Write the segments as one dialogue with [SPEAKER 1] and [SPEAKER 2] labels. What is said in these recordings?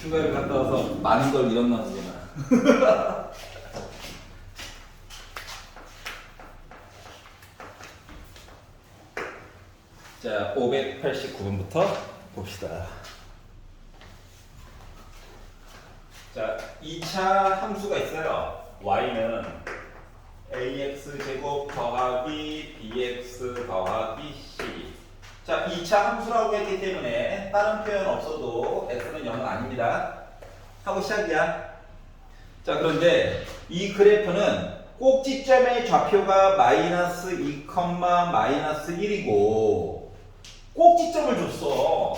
[SPEAKER 1] 휴가를 갔다 와서 많은 걸 잃었나보구나. 자, 589번부터 봅시다. 자, 2차 함수가 있어요. y는 ax 제곱 더하기 bx 더하기 c. 자, 2차 함수라고 했기 때문에 다른 표현 없어도 x는 0은 아닙니다. 하고 시작이야. 자, 그런데 이 그래프는 꼭지점의 좌표가 마이너스 2, 마이너스 1이고 꼭지점을 줬어.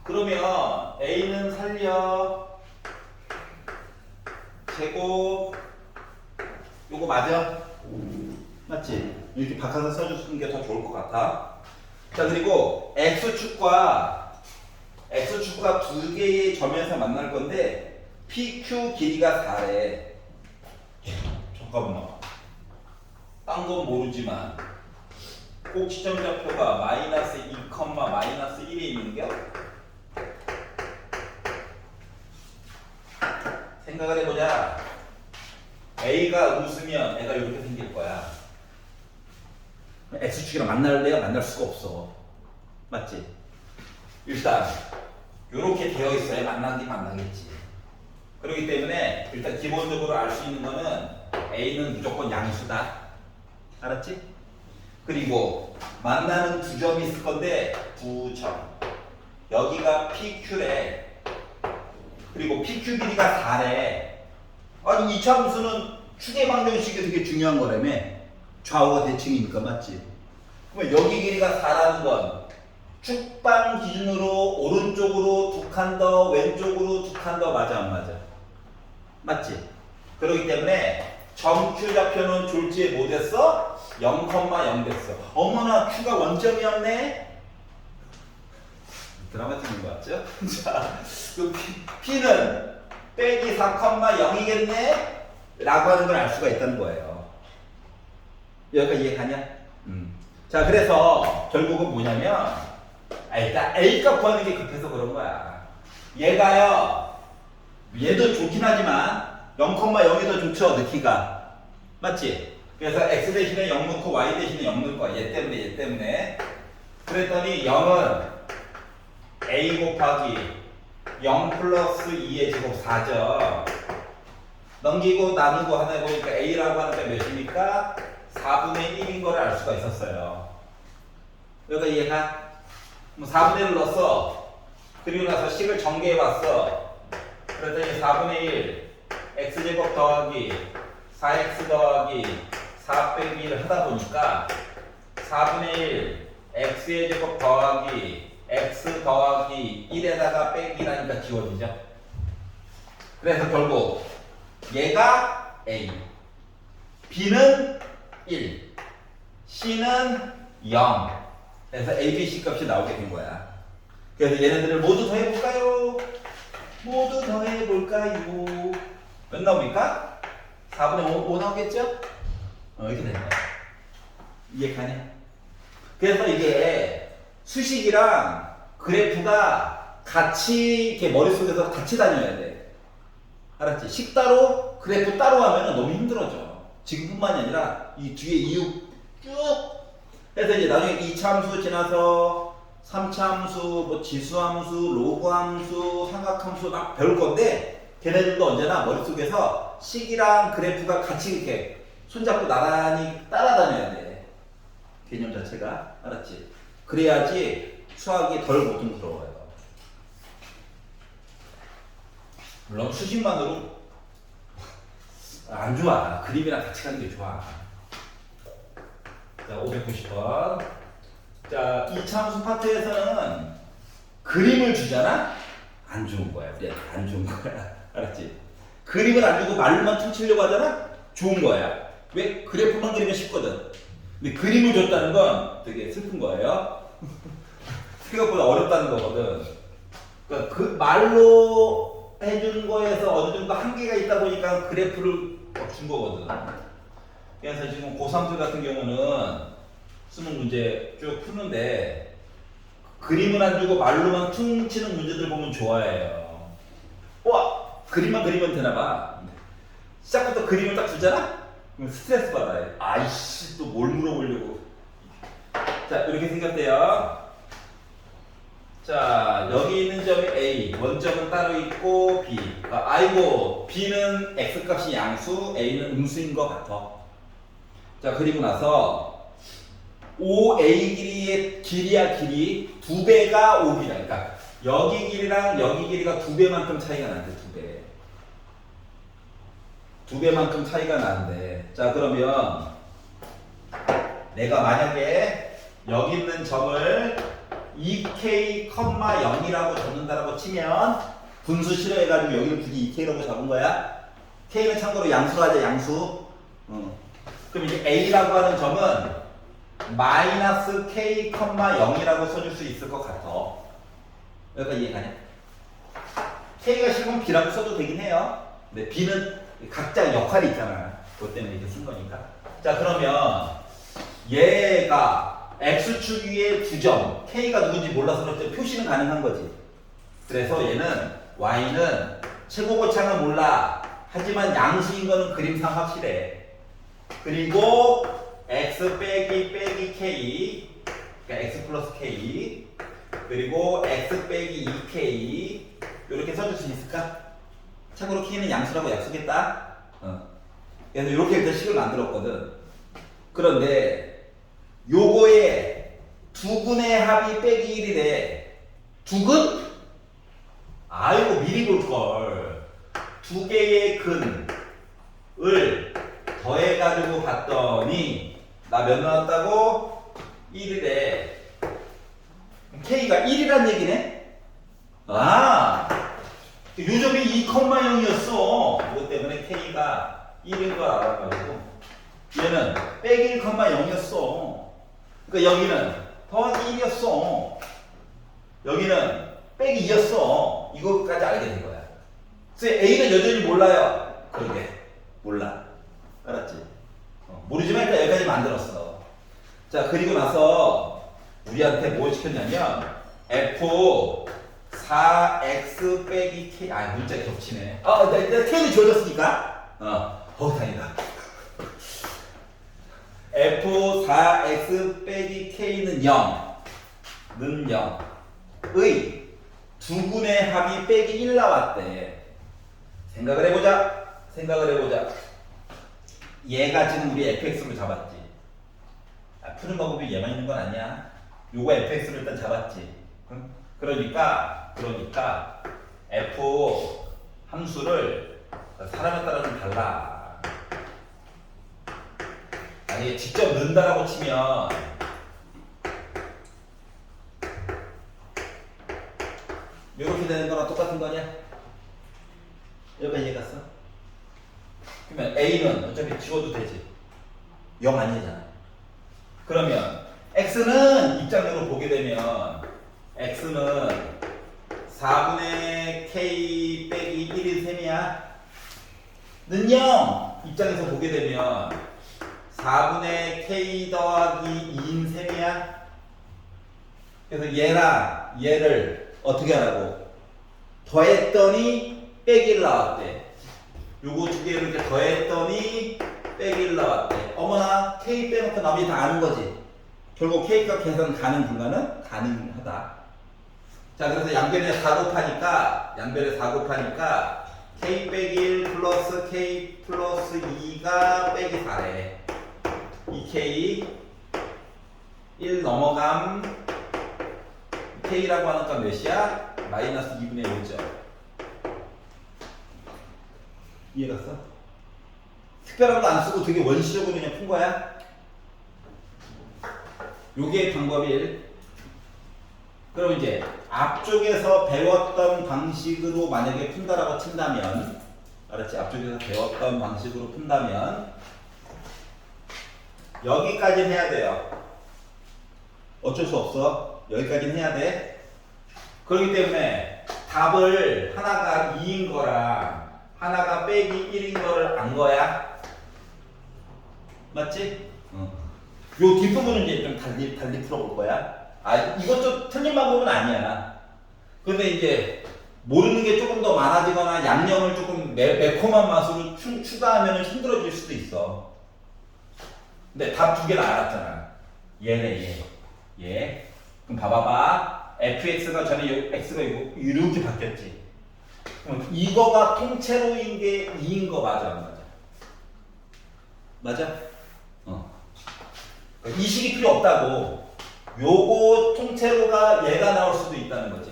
[SPEAKER 1] 그러면 a는 살려 제곱 요거 맞아? 맞지? 이렇게 바꿔서 써주는 게 더 좋을 것 같아. 자, 그리고 x축과 두 개의 점에서 만날 건데 PQ 길이가 4래. 잠깐만. 딴 건 모르지만 꼭지점 좌표가 마이너스 2, 마이너스 1에 있는 게 생각을 해보자. A가 웃으면 애가 이렇게 생길 거야. X축이랑 만날래야 만날 수가 없어. 맞지? 일단 이렇게 되어 있어야 만나겠지. 그렇기 때문에 일단 기본적으로 알 수 있는 거는 A는 무조건 양수다. 알았지? 그리고 만나는 두 점이 있을 건데 두 점. 여기가 PQ래. 그리고 PQ 길이가 4래. 아니 2차 함수는 추계 방정식이 되게 중요한 거라며. 좌우가 대칭이니까 맞지? 그러면 여기 길이가 4라는 건 축방 기준으로 오른쪽으로 두 칸 더, 왼쪽으로 두 칸 더 맞아 안 맞아? 맞지? 그렇기 때문에 정Q 좌표는 졸지에 뭐 됐어? 0,0 됐어. 어머나 Q가 원점이었네? 드라마 찍는 거 같죠? 자, 그 P는 빼기 4,0이겠네? 라고 하는 걸 알 수가 있다는 거예요. 여기까지 이해가냐? 자, 그래서 결국은 뭐냐면 일단 A값 구하는 게 급해서 그런 거야. 얘가요, 얘도 좋긴 하지만 0,0이 더 좋죠, 넣기가. 맞지? 그래서 x 대신에 0 넣고 y 대신에 0 넣을 거야. 얘 때문에. 그랬더니 0은 a 곱하기 0 플러스 2의 제곱 4죠. 넘기고 나누고 하다 보니까 a라고 하는 게 몇입니까? 4분의 1인 걸 알 수가 있었어요. 여기가 이해가? 4분의 1을 넣었어. 그리고 나서 식을 전개해봤어. 그랬더니 4분의 1 x제곱 더하기 4x 더하기 4 빼기 1을 하다 보니까 4분의 1 x의 제곱 더하기 x 더하기 1에다가 빼기라니까 지워지죠. 그래서 결국 얘가 a, b는 1, c는 0. 그래서 a, b, c 값이 나오게 된 거야. 그래서 얘네들을 모두 더해볼까요? 모두 더해볼까요? 몇 나옵니까? 4분의 5 나오겠죠? 이렇게 되는 거야. 이해가네? 그래서 이게 수식이랑 그래프가 같이 이렇게 머릿속에서 같이 다녀야 돼. 알았지? 식 따로, 그래프 따로 하면 너무 힘들어져. 지금뿐만이 아니라 이 뒤에 이유 쭉. 그래서 이제 나중에 2차 함수 지나서 3차 함수, 뭐 지수함수, 로그함수, 삼각함수 막 배울 건데 걔네들도 언제나 머릿속에서 식이랑 그래프가 같이 이렇게 손잡고 나란히 따라다녀야 돼. 개념 자체가. 알았지? 그래야지 수학이 덜 고통스러워요. 물론 수식만으로 안 좋아. 그림이랑 같이 가는 게 좋아. 자, 590번. 자, 2차 함수 파트에서는 그림을 주잖아? 안 좋은 거야. 네, 안 좋은 거야. 알았지? 그림을 안 주고 말로만 퉁치려고 하잖아? 좋은 거야. 왜? 그래프만 그리면 쉽거든. 근데 그림을 줬다는 건 되게 슬픈 거예요. 생각보다 어렵다는 거거든. 그러니까 그 말로 해준 거에서 어느 정도 한계가 있다 보니까 그래프를 준 거거든. 그래서 지금 고3들 같은 경우는 수능 문제 쭉 푸는데 그림은 안 주고 말로만 퉁치는 문제들 보면 좋아해요. 그림만 그리면 되나 봐. 시작부터 그림을 딱 주잖아? 그럼 스트레스 받아요. 아이씨, 또 뭘 물어보려고. 자, 이렇게 생겼대요. 자, 여기 있는 점이 A, 원점은 따로 있고 B. 아이고, B는 X값이 양수, A는 음수인 것 같아. 자, 그리고 나서 OA 길이의 길이야, 길이. 2배가 OB라. 그러니까 여기 길이랑 여기 길이가 2배만큼 차이가 난대, 2배. 2배만큼 차이가 나는데. 자, 그러면 내가 만약에 여기 있는 점을 2K,0이라고 적는다라고 치면 분수 싫어해가지고 여기를 굳이 2K라고 적은 거야. K는 참고로 양수로 하자, 양수. 그럼 이제 A라고 하는 점은 마이너스 K, 0이라고 써줄 수 있을 것 같아. 여기까지 이해가냐? K가 싫으면 B라고 써도 되긴 해요. 근데 B는 각자 역할이 있잖아. 그것 때문에 이렇게 쓴 거니까. 자, 그러면 얘가 X축 위에 2점, K가 누군지 몰라서 그렇지 표시는 가능한 거지. 그래서 얘는 Y는 최고고창은 몰라. 하지만 양수인 거는 그림상 확실해. 그리고 X 빼기 K, 그러니까 X 플러스 K, 그리고 X 빼기 2K 이렇게 써줄 수 있을까? 참고로 K는 양수라고 약속했다. 그래서 이렇게 일단 식을 만들었거든. 그런데 요거에 두근의 합이 빼기 1이래. 두근? 아이고, 미리 볼걸. 두 개의 근을 더해가지고 봤더니 나 몇 나왔다고? 1이래. K가 1이란 얘기네? 아, 요점이 2,0이었어. 그것 때문에 K가 1인 걸 알아가지고 얘는 빼기 1,0이었어. 그러니까 여기는 더하기 1이었어. 여기는 빼기 2였어. 이거까지 알게 된 거야. 그래서 A는 여전히 몰라요. 그러게, 몰라. 알았지? 모르지만 일단 여기까지 만들었어. 자, 그리고 나서 우리한테 뭘 시켰냐면 F4X 빼기 K. 아, 문자가 겹치네. 일단 K는 지워졌으니까. 다행이다. F4X 빼기 K는 0는 0의 두근의 합이 빼기 1 나왔대. 생각을 해보자. 얘가 지금 우리 fx로 잡았지. 푸는 방법이 얘만 있는 건 아니야. 요거 fx로 일단 잡았지. 응? 그러니까 f 함수를 사람에 따라 좀 달라. 아니, 직접 넣는다라고 치면 이렇게 되는 거랑 똑같은 거냐? 여기까지 이해 갔어? 그러면 A는 어차피 지워도 되지. 0 아니잖아. 그러면 X는 입장적으로 보게 되면 X는 4분의 K 빼기 1인 셈이야. 는 0 입장에서 보게 되면 4분의 K 더하기 2인 셈이야. 그래서 얘랑 얘를 어떻게 하라고? 더했더니 빼기 1 나왔대. 요거 두 개를 이렇게 더했더니 빼기 1 나왔대. 어머나, K 빼놓고 나머지 다 아는 거지. 결국 K값 계산 가능 불가능? 가능하다. 자, 그래서 양변에 4 곱하니까 K 빼기 1 플러스 K 플러스 2가 빼기 4래. 2K 1 넘어감 K라고 하는 값 몇이야? 마이너스 2분의 1죠. 이해갔어? 특별한 거 안 쓰고 되게 원시적으로 그냥 푼 거야? 요게 방법 1. 그럼 이제 앞쪽에서 배웠던 방식으로 만약에 푼다라고 친다면, 알았지? 앞쪽에서 배웠던 방식으로 푼다면 여기까지는 해야 돼요. 어쩔 수 없어. 여기까지는 해야 돼. 그렇기 때문에 답을 하나가 2인 거랑 하나가 빼기 1인 거를 안 거야. 맞지? 요 뒷부분은 이제 좀 달리 풀어볼 거야. 이것도 틀린 방법은 아니야. 근데 이제 모르는 게 조금 더 많아지거나 양념을 조금 매콤한 맛으로 추가하면 힘들어질 수도 있어. 근데 답 두 개는 알았잖아. 얘네 얘. 그럼 봐봐봐. fx가 전에 x가 이렇게 바뀌었지. 그럼 이거가 통째로인 게 2인 거 맞아 안 맞아? 맞아? 이 식이 필요 없다고. 요거 통째로가 얘가 나올 수도 있다는 거지.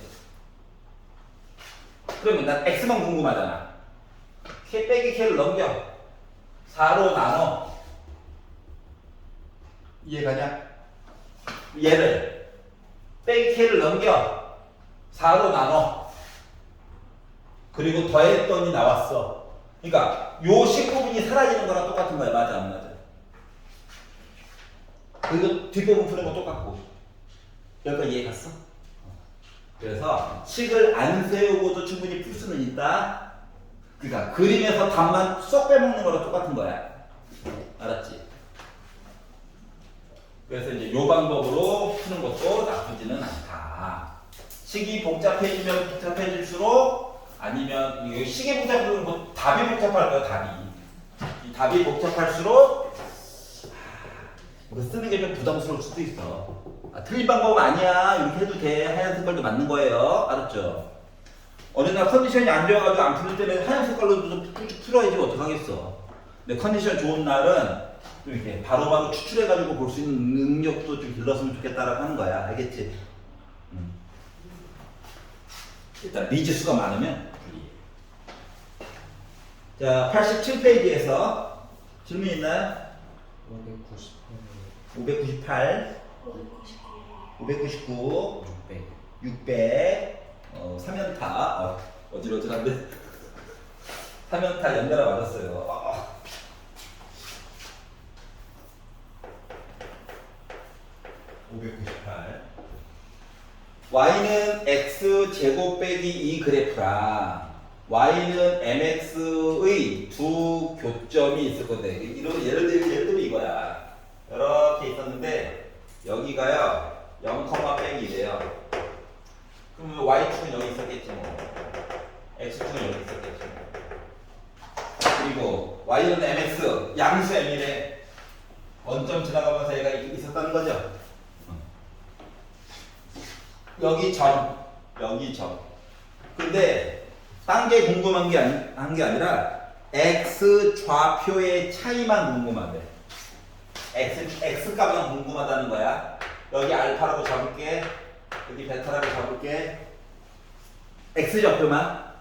[SPEAKER 1] 그러면 난 x만 궁금하잖아. k 빼기 k를 넘겨 4로 나눠. 이해가냐? 얘를 빼기 k를 넘겨 4로 나눠. 그리고 더했더니 나왔어. 그러니까 요 식 부분이 사라지는 거랑 똑같은 거야. 맞아 안 맞아? 그리고 뒷부분 푸는 거 똑같고. 여기까지 이해 갔어? 그래서 식을 안 세우고도 충분히 풀 수는 있다. 그러니까 그림에서 답만 쏙 빼먹는 거랑 똑같은 거야. 알았지? 그래서 이제 요 방법으로 푸는 것도 나쁘지는 않다. 식이 복잡해지면 복잡해질수록 아니면 이 식이 복잡해지면 뭐 답이 복잡할 거야. 답이. 이 답이 복잡할수록 이거 쓰는 게 좀 부담스러울 수도 있어. 틀린 방법 아니야. 이렇게 해도 돼. 하얀 색깔도 맞는 거예요. 알았죠? 어느 날 컨디션이 안 좋아가지고 안 풀릴 때는 하얀 색깔로 좀 풀어야지 어떡하겠어. 근데 컨디션 좋은 날은 좀 이렇게 바로바로 추출해가지고 볼 수 있는 능력도 좀 길렀으면 좋겠다라고 하는 거야. 알겠지? 일단 미지수가 많으면 불리해. 자, 87페이지에서 질문 있나요? 598 599 600 3연타 어질어질한데 3연타 연달아 맞았어요. 598 y는 x 제곱 빼기 2 그래프라 y는 mx의 두 교점이 있을 건데 예를 들면 이거야. 이렇게 있었는데 여기가요 0, 빼기래요. 그럼 y축은 여기 있었겠지 뭐. x축은 여기 있었겠지 뭐. 그리고 y는 mx 양수 m이래. 원점 지나가면서 얘가 있었다는 거죠. 여기 점, 여기 점. 근데 딴 게 궁금한 게 아니라 x 좌표의 차이만 궁금한데. x 값만 궁금하다는 거야. 여기 알파라고 잡을게. 여기 베타라고 잡을게. x 좌표만.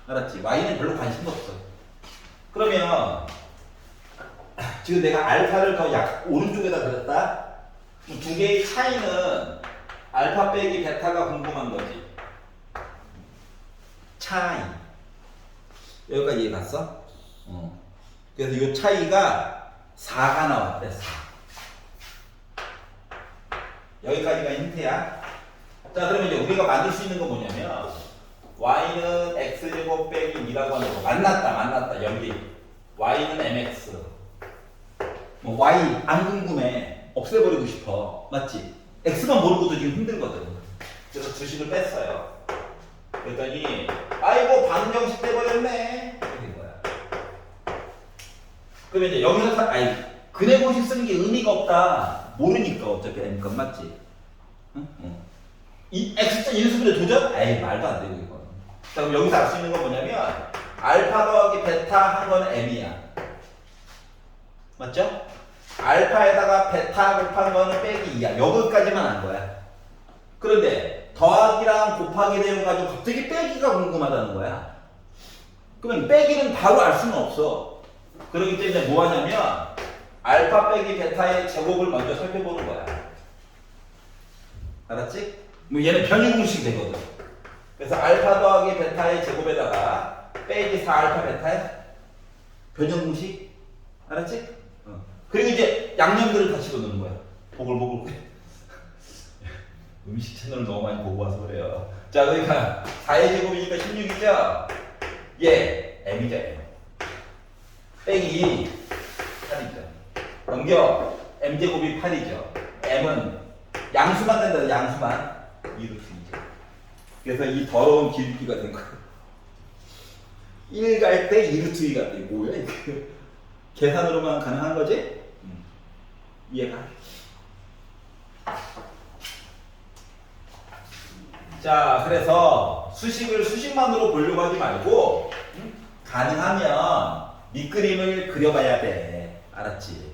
[SPEAKER 1] 알았지? y는 별로 관심도 없어. 그러면 지금 내가 알파를 더 오른쪽에다 그렸다. 두 개의 차이는 알파 빼기 베타가 궁금한 거지. 차이. 여기까지 이해 갔어? 그래서 이 차이가 4가 나왔대. 4. 여기까지가 힌트야. 자, 그러면 이제 우리가 만들 수 있는 건 뭐냐면 y는 x제곱 빼기 2라고 하는 거. 만났다. 연기. y는 mx. 뭐 y 안 궁금해. 없애버리고 싶어. 맞지? x만 모르고도 지금 힘들거든. 그래서 주식을 뺐어요. 그랬더니 아이고 방정식 돼버렸네. 이렇게 된 거야. 그러면 이제 여기서 근해 공식 쓰는 게 의미가 없다. 모르니까 어차피 m값 맞지? 응? 이 x자 인수분해 도전? 말도 안 되고 이거. 자, 그럼 여기서 알 수 있는 건 뭐냐면 알파 더하기 베타 한 거는 m이야. 맞죠? 알파에다가 베타 곱한 거는 빼기 2야. 여기까지만 한 거야. 그런데 더하기랑 곱하기 내용가지고 갑자기 빼기가 궁금하다는 거야. 그러면 빼기는 바로 알 수는 없어. 그렇기 때문에 뭐 하냐면 알파 빼기 베타의 제곱을 먼저 살펴보는 거야. 알았지? 뭐 얘는 변형 공식이 되거든. 그래서 알파 더하기 베타의 제곱에다가 빼기 4알파 베타의 변형 공식. 알았지? 그리고 이제 양념들을 다 집어넣는 거야. 보글보글. 음식 채널을 너무 많이 보고 와서 그래요. 자, 그러니까 4의 제곱이니까 16이죠? 예, m이죠, m. 빼기 8이죠. 넘겨. m제곱이 8이죠. m은 양수만 된다, 양수만. 2루트 2죠. 그래서 이 더러운 기울기가 된 거야. 1 갈 때 2루트 2 갔대. 뭐야 이거? 계산으로만 가능한 거지? 이해가? 자, 그래서 수식을 수식만으로 보려고 하지 말고 가능하면 밑그림을 그려봐야 돼. 알았지?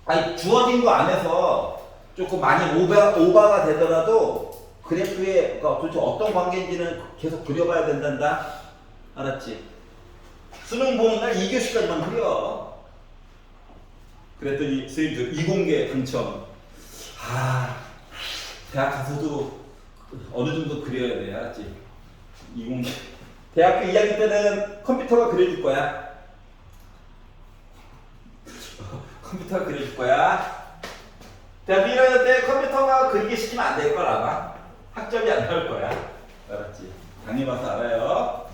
[SPEAKER 1] 아니, 주어진 거 안에서 조금 많이 오버가 되더라도 그래프에 도대체 어떤 관계인지는 계속 그려봐야 된단다. 알았지? 수능 보는 날 2교시까지만 그려. 그랬더니 선생님 저 이공계 당첨. 대학 가서도 어느 정도 그려야 돼. 알았지? 이공계. 대학교 2학년 때는 컴퓨터가 그려줄 거야. 컴퓨터가 그려줄 거야. 대학교 1학년 때 컴퓨터가 그리게 시키면 안 될 걸 아마. 학점이 안 나올 거야. 알았지? 당해봐서 알아요.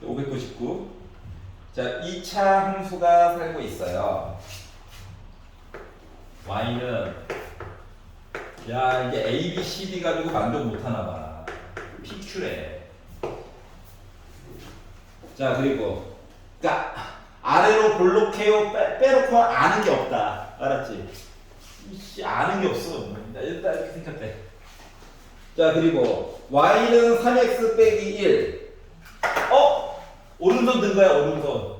[SPEAKER 1] 599. 자, 2차 함수가 살고 있어요. y는 야, 이게 a, b, c, d 가지고 만족 못하나 봐. pq래. 자, 그리고 그러니까 아래로 볼록해요 빼놓고 아는 게 없다. 알았지? 이씨, 아는 게 없어. 일단 이렇게 생각해. 자, 그리고 y는 3x 빼기 1. 오른손 든 거야, 오른손.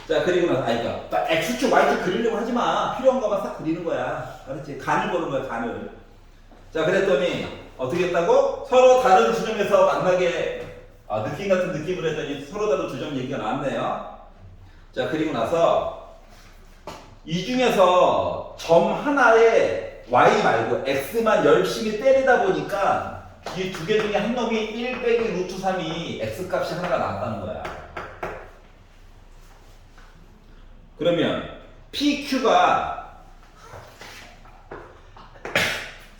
[SPEAKER 1] 자, 그리고 나서, 그러니까 x축, y축 그리려고 하지 마. 필요한 것만 싹 그리는 거야. 알았지? 간을 보는 거야, 간을. 자, 그랬더니, 어떻게 했다고? 서로 다른 지점에서 만나게, 느낌 같은 느낌을 했더니 서로 다른 지점 얘기가 나왔네요. 자, 그리고 나서, 이 중에서 점 하나에 y 말고 x만 열심히 때리다 보니까, 이 두 개 중에 한 놈이 1 빼기 루트 3이 x 값이 하나가 나왔다는 거야. 그러면 PQ가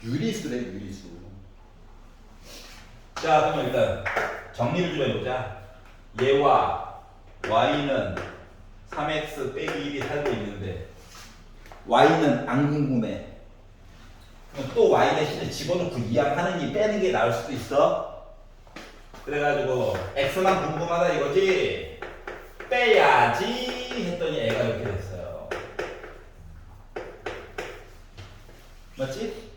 [SPEAKER 1] 유리수래, 유리수. 자, 그러면 일단 정리를 좀 해보자. 얘와 y는 3x 빼기 1이 살고 있는데 y는 안 궁금해. 그럼 또 y 대신에 집어넣고 이항하느니 빼는 게 나을 수도 있어. 그래가지고 x만 궁금하다 이거지. 빼야지 했더니 애가 이렇게 됐어요. 맞지?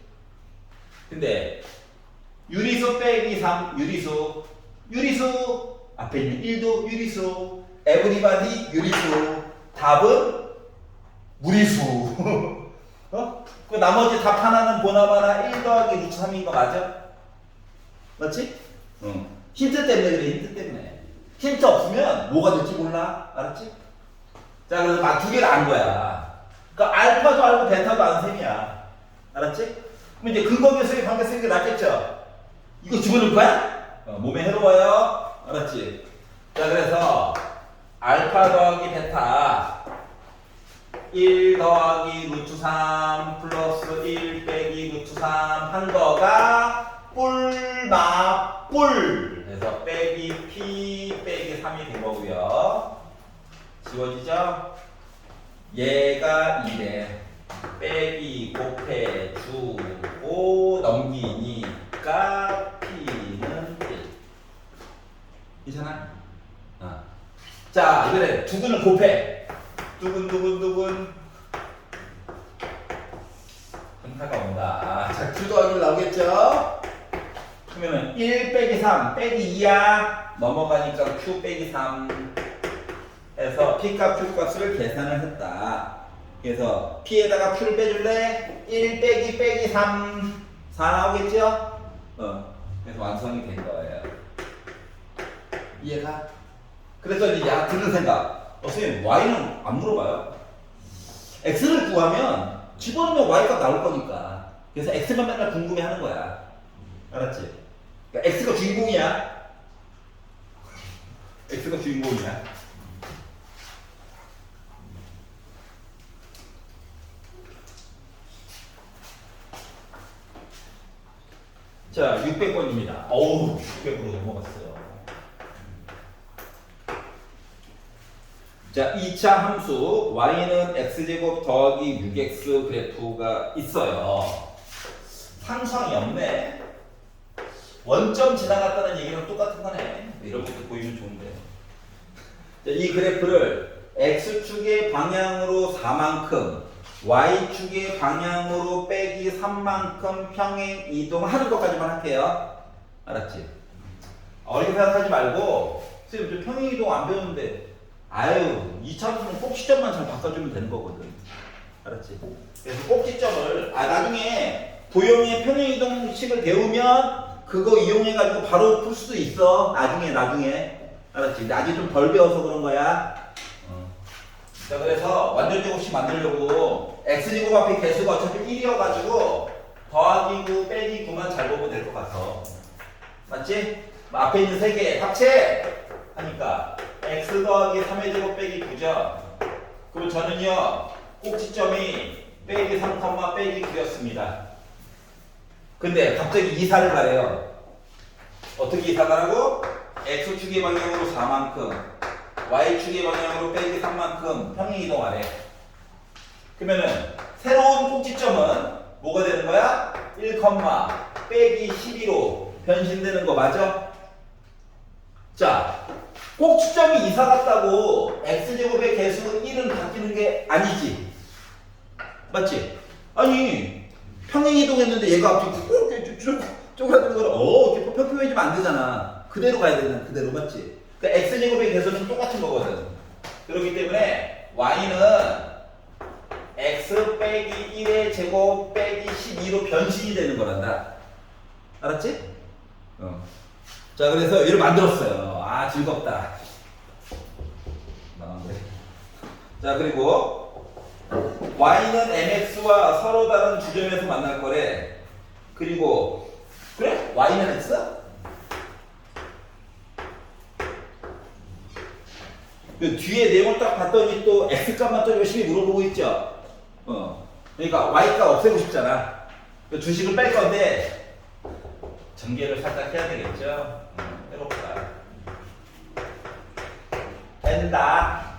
[SPEAKER 1] 근데 유리수 빼기 3 유리수 앞에 있는 1도 유리수 에브리바디 유리수 답은 무리수. 그 나머지 답 하나는 보나마나 1 더하기 루트 3인 거 맞아? 맞지? 힌트 때문에 그래, 힌트 때문에. 힌트 없으면 뭐가 될지 몰라. 알았지? 자, 그래서 두 개를 안 거야. 그러니까 알파도 알고 베타도 아는 셈이야. 알았지? 그럼 이제 근거계수의 관계 쓰는 게 낫겠죠? 이거 집어넣을 거야? 몸에 해로워요. 알았지? 자, 그래서 알파 더하기 베타 1 더하기 루트 3 플러스 1 빼기 루트 3 한 거가 뿔 그래서 빼기 p 빼기 3이 된 거고요. 지워지죠? 얘가 2래. 빼기 곱해 주고 넘기니까 p는 1. 괜찮아? 자, 이번에 두근을 곱해. 두근 현타가 온다. 자, 2 더하기 1 나오겠죠? 그러면은 1 빼기 3 빼기 2야 넘어가니까 q 빼기 3 해서 p값 q값을 계산을 했다. 그래서 p에다가 q를 빼줄래? 1 빼기 3 4 나오겠죠? 그래서 완성이 된 거예요. 이해가? 그래서 이제 드는 생각. 선생님 y는 안 물어봐요. x를 구하면 집어넣으면 y값 나올 거니까. 그래서 x만 맨날 궁금해하는 거야. 알았지? 그러니까 x가 주인공이야. x가 주인공이야. 자, 600번입니다. 어우, 600으로 넘어갔어요. 자, 2차 함수 y는 x제곱 더하기 6x 그래프가 있어요. 상수항이 없네. 원점 지나갔다는 얘기랑 똑같은 거네. 이렇게 보이면 좋은데. 자, 이 그래프를 x축의 방향으로 4만큼, y축의 방향으로 빼기 3만큼 평행 이동하는 것까지만 할게요. 알았지? 어렵게 생각하지 말고 선생님 저 평행 이동 안 배우는데 아유 2차분은 꼭지점만 잘 바꿔주면 되는 거거든. 알았지? 그래서 꼭지점을 나중에 도형의 평행 이동식을 배우면 그거 이용해가지고 바로 풀 수도 있어. 나중에. 알았지? 근데 아직 좀 덜 배워서 그런 거야. 자, 그래서 완전 제곱식 만들려고 x제곱 앞에 개수가 어차피 1이어가지고 더하기 9 빼기 9만 잘 보면 될 것 같아. 맞지? 앞에 있는 3개 합체 하니까 x 더하기 3의 제곱 빼기 9죠. 그럼 저는요 꼭지점이 빼기 3, 빼기 9였습니다. 근데 갑자기 이사를 가래요. 어떻게 이사 가라고? x축의 방향으로 4만큼, y축의 방향으로 빼기 3만큼 평행 이동하래. 그러면은 새로운 꼭지점은 뭐가 되는 거야? 1, 빼기 12로 변신되는 거 맞아? 자, 꼭지점이 이사 갔다고 x제곱의 개수 1은 바뀌는 게 아니지. 맞지? 아니 평행 이동했는데 얘가 갑자기 쪼그라드는 거를 이렇게 평평해지면 안 되잖아. 그대로 가야 되는 그대로. 맞지? 그러니까 x제곱의 개수는 똑같은 거거든. 그렇기 때문에 y는 x 빼기 1의 제곱 빼기 12로 변신이 되는 거란다. 알았지? 자, 그래서 얘를 만들었어요. 즐겁다. 자, 그리고 y는 mx와 서로 다른 지점에서 만날 거래. 그리고 그래? y는 x? 그 뒤에 내용을 딱 봤더니 또 x값만 또 열심히 물어보고 있죠. 그러니까 y값 없애고 싶잖아. 그 주식을 뺄 건데 전개를 살짝 해야 되겠죠. 해볼까? 된다.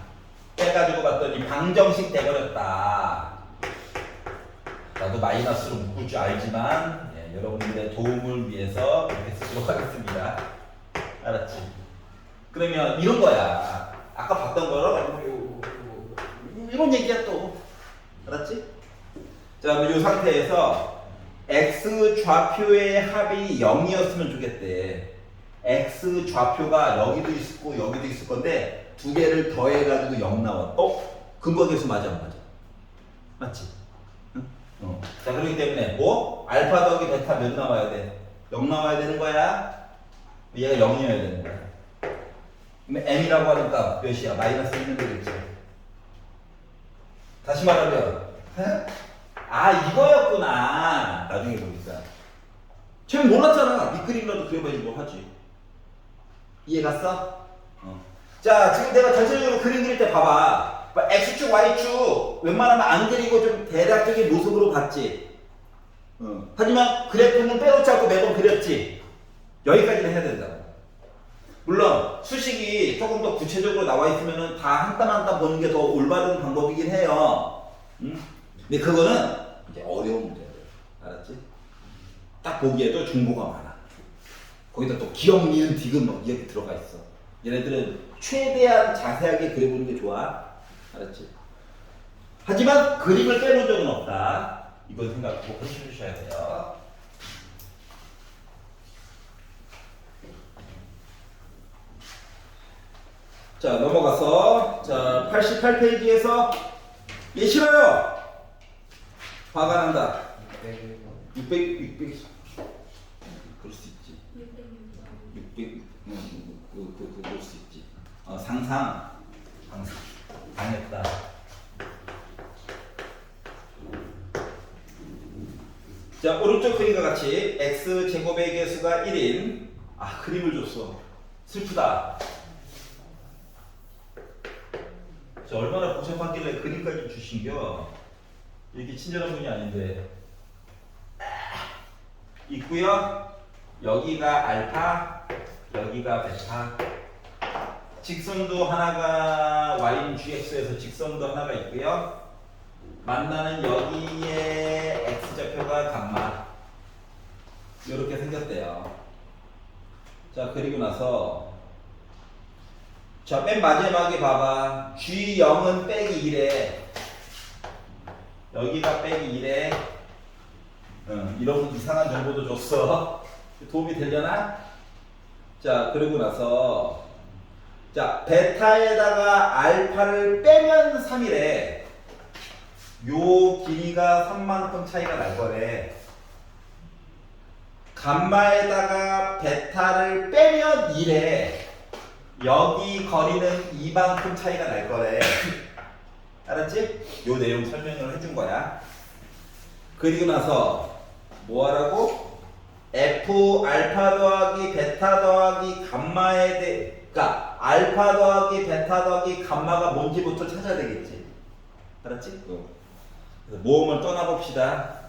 [SPEAKER 1] 빼가지고 봤더니 방정식 돼버렸다. 나도 마이너스로 묶을 줄 알지만 여러분들의 도움을 위해서 이렇게 쓰도록 하겠습니다. 알았지? 그러면 이런 거야. 아까 봤던 거랑 이런 얘기야 또. 알았지? 자, 그럼 이 상태에서 x 좌표의 합이 0이었으면 좋겠대. x 좌표가 여기도 있고 여기도 있을 건데 두 개를 더해가지고 0 나와. 근거계수 맞아 안 맞아? 맞지? 응? 자, 그렇기 때문에 뭐? 알파 더하기 베타 몇 나와야 돼? 0 나와야 되는 거야. 얘가 0이어야 되는 거야. 그럼 m이라고 하는 값 몇이야? 마이너스 1면 되겠지. 다시 말하면 이거였구나. 나중에 보니까 쟤는 몰랐잖아. 밑그림이라도 그려봐야지 뭐 하지. 이해 갔어? 자, 지금 내가 전체적으로 그림 그릴 때 봐봐. x축, y축 웬만하면 안 그리고 좀 대략적인 모습으로 봤지. 하지만 그래프는 빼놓지 않고 매번 그렸지. 여기까지는 해야 된다고. 물론 수식이 조금 더 구체적으로 나와 있으면 다 한 땀 한 땀 보는 게 더 올바른 방법이긴 해요. 근데 그거는 이제 어려운 문제예요. 알았지? 딱 보기에도 중고가 많아. 거기다 또 기억, 니은, 디귿 막 이렇게 들어가 있어. 얘네들은 최대한 자세하게 그려보는 게 좋아. 알았지? 하지만 그림을 빼놓은 적은 없다. 이걸 생각 꼭 해주셔야 돼요. 자, 넘어가서 자 88페이지에서 얘 싫어요. 화가 난다. 600 그럴 수 있지. 600 그럴 수 있지. 상상 당했다. 자, 오른쪽 그림과 같이 x 제곱의 개수가 1인 그림을 줬어. 슬프다. 자, 얼마나 고생받길래 그림까지 주신겨. 이렇게 친절한 분이 아닌데. 있고요. 여기가 알파, 여기가 베타. 직선도 하나가 y인 gx에서 직선도 하나가 있고요. 만나는 여기에 x좌표가 감마. 이렇게 생겼대요. 자, 그리고 나서 자, 맨 마지막에 봐봐. G0은 빼기 1에 여기가 빼기 1에 이런 이상한 정보도 줬어. 도움이 되려나? 자, 그리고 나서 자, 베타에다가 알파를 빼면 3이래. 요 길이가 3만큼 차이가 날 거래. 감마에다가 베타를 빼면 2래. 여기 거리는 2만큼 차이가 날 거래. 알았지? 요 내용 설명을 해준 거야. 그리고 나서 뭐 하라고? F 알파 더하기 베타 더하기 감마에 그러니까 알파 더하기 베타 더하기 감마가 뭔지부터 찾아야 되겠지. 알았지? 그래서 모음을 떠나봅시다.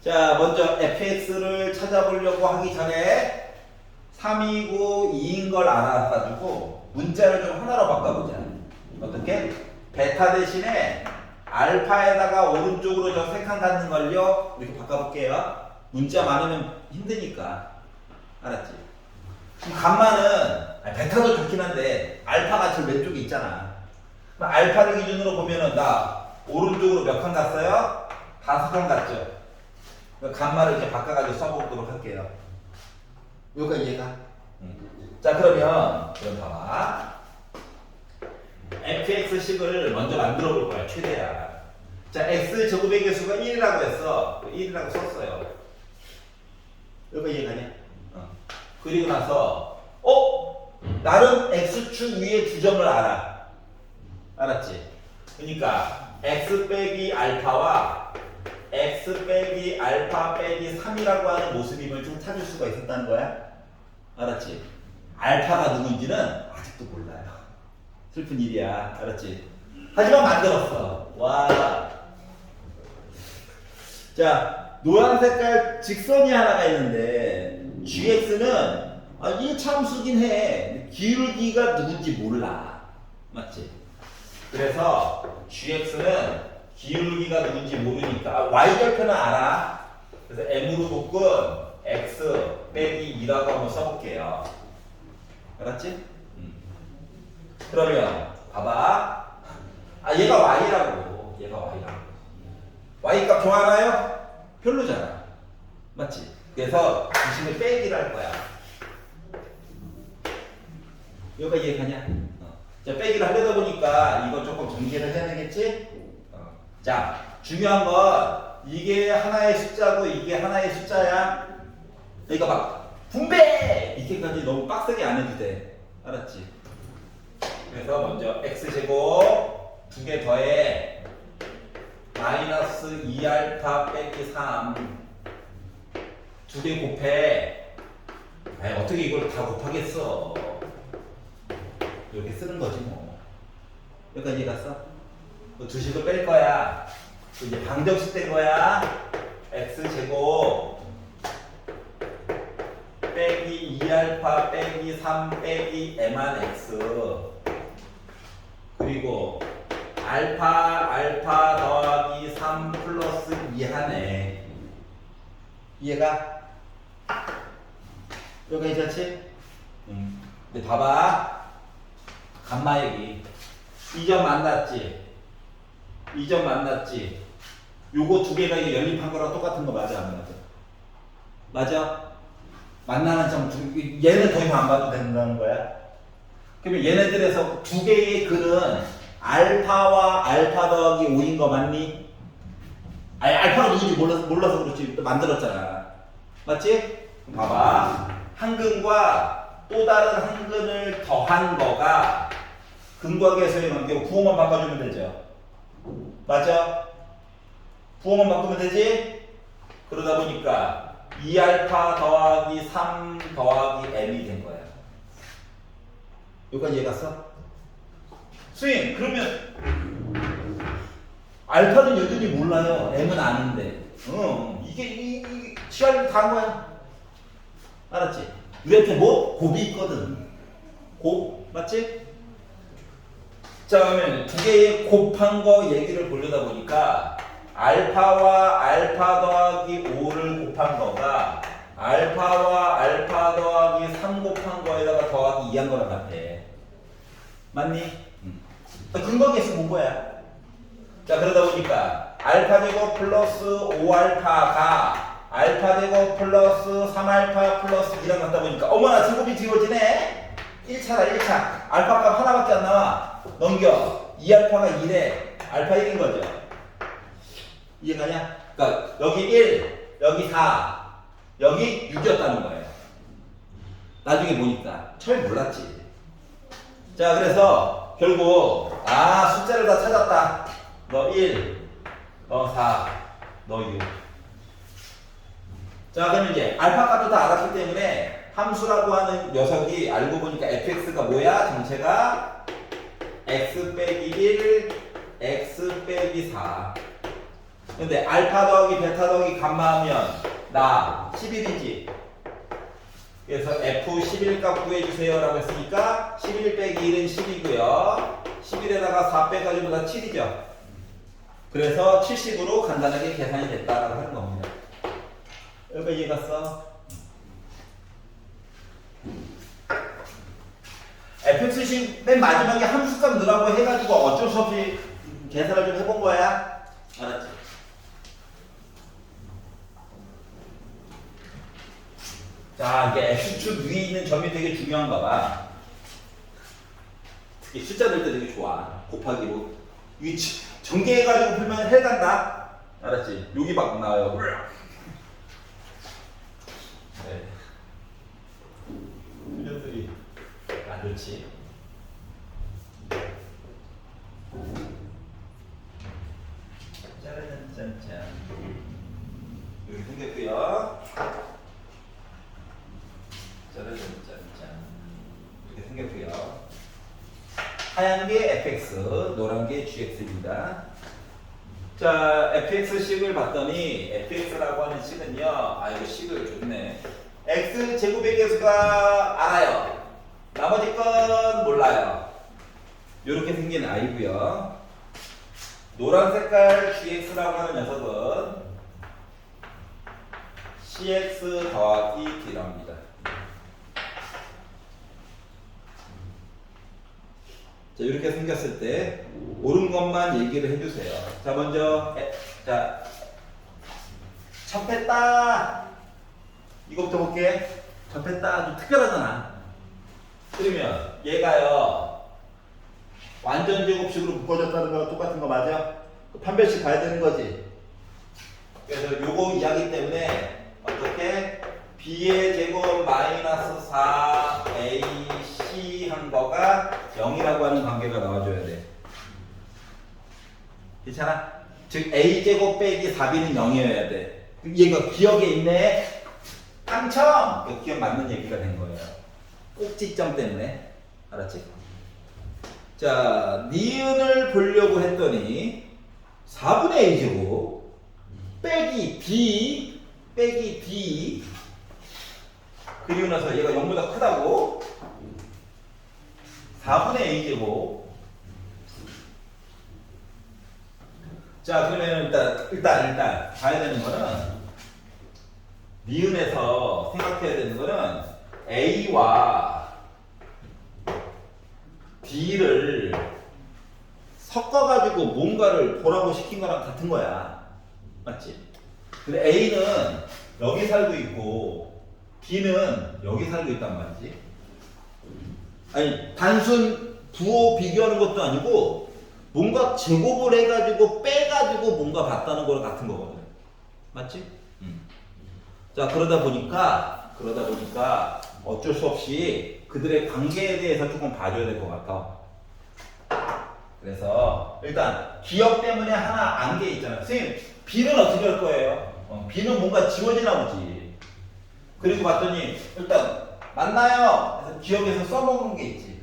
[SPEAKER 1] 자, 먼저 fx를 찾아보려고 하기 전에 3이고 2인 걸 알아가지고 문자를 좀 하나로 바꿔보자. 어떻게? 베타 대신에 알파에다가 오른쪽으로 저 색한 갖는 걸요 이렇게 바꿔볼게요. 문자 많으면 힘드니까. 알았지? 그럼 감마는 베타도 좋긴 한데 알파가 저 왼쪽에 있잖아. 그럼 알파를 기준으로 보면은 나 오른쪽으로 몇 칸 갔어요? 5칸 갔죠. 감마를 이제 바꿔가지고 써보도록 할게요. 요가 이해가? 자, 그럼 봐봐. fx식을 먼저 만들어 볼 거야, 최대한. 자, x 제곱의 개수가 1이라고 했어. 1이라고 썼어요. 요가 이해가냐? 그리고 나서, 나름 x축 위에 두 점을 알아. 알았지? 그러니까, x 빼기 알파와 x 빼기 알파 빼기 3이라고 하는 모습임을 좀 찾을 수가 있었다는 거야. 알았지? 알파가 누군지는 아직도 몰라요. 슬픈 일이야. 알았지? 하지만 만들었어. 와. 자, 노란 색깔 직선이 하나가 있는데 gx는 이게 참수긴 해. 기울기가 누군지 몰라. 맞지? 그래서 gx는 기울기가 누군지 모르니까 y절편은 알아. 그래서 m으로 묶은 x 빼기 2라고 한번 써볼게요. 알았지? 그러면 봐봐. 얘가 y라고. 얘가 y라고. y 값 좋아하나요? 별로잖아. 맞지? 그래서 중심을 빼기를 할 거야. 여기가 이해가냐? 자, 빼기를 하려다 보니까 이거 조금 정리를 해야 되겠지? 자, 중요한 건 이게 하나의 숫자고 이게 하나의 숫자야. 그러니까 막 분배! 이렇게까지 너무 빡세게 안 해도 돼. 알았지? 그래서 먼저 x제곱 2개 더해 마이너스 2알파 빼기 3 2개 곱해. 어떻게 이걸 다 곱하겠어. 이렇게 쓰는 거지 뭐. 여기까지 이해갔어? 두 식을 뺄 거야. 이제 방정식 된 거야. x제곱 빼기 2알파 빼기 3 빼기 m한 x 그리고 알파 더하기 3 플러스 2하네. 이해가? 여기 괜찮지? 근데 봐봐. 감마 얘기. 2점 만났지? 2점 만났지? 요거 두 개가 연립한 거랑 똑같은 거 맞아, 안 맞아? 맞아? 만나는 점 얘는 더 이상 안 봐도 된다는 거야? 그러면 얘네들에서 두 개의 근은 알파와 알파 더하기 5인 거 맞니? 알파가 누군지 몰라서 그렇지. 만들었잖아. 맞지? 봐봐. 한 근과 또 다른 한 근을 더한 거가 근과 계수의 관계고 부호만 바꿔주면 되죠. 맞아? 부호만 바꾸면 되지? 그러다 보니까 2알파 더하기 3 더하기 m이 된 거야. 여기까지 이해갔어? 스윙! 그러면 알파는 여전히 몰라요. m은 아는데. 이게 시간을 다 한 거야. 알았지? 위에 뭐? 곱이 있거든. 곱. 맞지? 자, 그러면 두 개의 곱한 거 얘기를 보려다 보니까 알파와 알파 더하기 5를 곱한 거가 알파와 알파 더하기 3 곱한 거에다가 더하기 2한 거랑 같아. 맞니? 근거 계수 본 거야. 자, 그러다 보니까 알파 제곱 플러스 5알파가 알파 제곱 플러스 3알파 플러스 2랑 같다 보니까 어머나 제곱이 지워지네. 1차다 1차. 알파 값 하나밖에 안 나와. 넘겨. 2알파가 2래. 알파 1인 거죠. 이해가냐? 그러니까 여기 1, 여기 4, 여기 6이었다는 거예요. 나중에 보니까. 처음에 몰랐지. 자, 그래서 결국 숫자를 다 찾았다. 너 1, 너 4, 너 6. 자, 그럼 이제 알파 값도 다 알았기 때문에 함수라고 하는 녀석이 알고 보니까 fx가 뭐야? 정체가 x 빼기 1, x 빼기 4. 근데 알파 더하기 베타 더하기 감마 하면 나 11이지. 그래서 f11 값 구해주세요 라고 했으니까 11 빼기 1은 10이고요. 11에다가 4 빼가지고 다 7이죠. 그래서 70으로 간단하게 계산이 됐다라고 하는 겁니다. 여기까지 이해 갔어? fx식 맨 마지막에 함수값 넣으라고 해가지고 어쩔 수 없이 계산을 좀 해본 거야. 알았지? 자, 이게 x축 위에 있는 점이 되게 중요한가 봐. 특히 숫자 낼 때 되게 좋아. 곱하기로. 위치 전개해가지고 풀면 헬 간다. 알았지? 여기 막 나와요. 네. 훈련들이 안 좋지. 짜라짠짠짠. 여기 생겼고요. 짜라짠짠짠. 이렇게 생겼고요. 하얀 게 fx, 노란 게 gx입니다. 자, fx식을 봤더니 fx라고 하는 식은요. 이거 식을 좋네. x 제곱의 개수가 알아요. 나머지 건 몰라요. 이렇게 생긴 i고요. 노란 색깔 gx라고 하는 녀석은 cx 더하기 d랍니다. 자, 이렇게 생겼을 때 옳은 것만 얘기를 해주세요. 자, 먼저 자, 접했다. 이거부터 볼게. 접했다. 좀 특별하잖아. 그러면 얘가요 완전 제곱식으로 묶어졌다는 거랑 똑같은 거 맞아? 판별식 봐야 되는 거지. 그래서 요거 이야기 때문에 어떻게 b의 제곱 마이너스 4ac 한 거가 0이라고 하는 관계가 나와줘야 돼. 괜찮아? 즉 a제곱 빼기 4b는 0이어야 돼. 얘가 기억에 있네. 당첨! 그 기억 맞는 얘기가 된 거예요. 꼭지점 때문에. 알았지? 자, 니은을 보려고 했더니 4분의 a제곱 빼기 d 그리고 나서 얘가 0보다 크다고 4분의 a제곱. 자, 그러면 일단 봐야 되는 거는 니은에서 생각해야 되는 거는 a와 d를 섞어가지고 뭔가를 보라고 시킨 거랑 같은 거야. 맞지? 근데 a는 여기 살고 있고 d는 여기 살고 있단 말이지. 아니, 단순 부호 비교하는 것도 아니고 뭔가 제곱을 해가지고 빼가지고 뭔가 봤다는 거랑 같은 거거든. 맞지? 자, 그러다 보니까 어쩔 수 없이 그들의 관계에 대해서 조금 봐줘야 될 것 같아. 그래서 일단 기억 때문에 하나 안 게 있잖아. 선생님, B는 어떻게 할 거예요? B는 뭔가 지워지나 보지. 그리고 봤더니 일단 맞나요? 그래서 기억에서 써먹는 게 있지.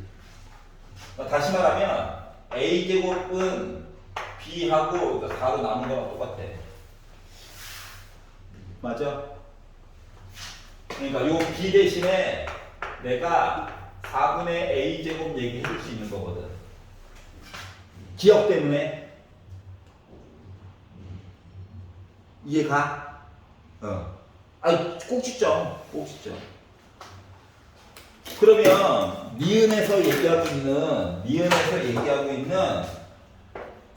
[SPEAKER 1] 다시 말하면 A제곱은 B하고 4로 남은 거랑 똑같아. 맞아? 그러니까 요 B 대신에 내가 4분의 A제곱 얘기해 줄 수 있는 거거든. 기억 때문에. 이해가? 아, 꼭지점. 꼭지점. 그러면 니은에서 얘기하고 있는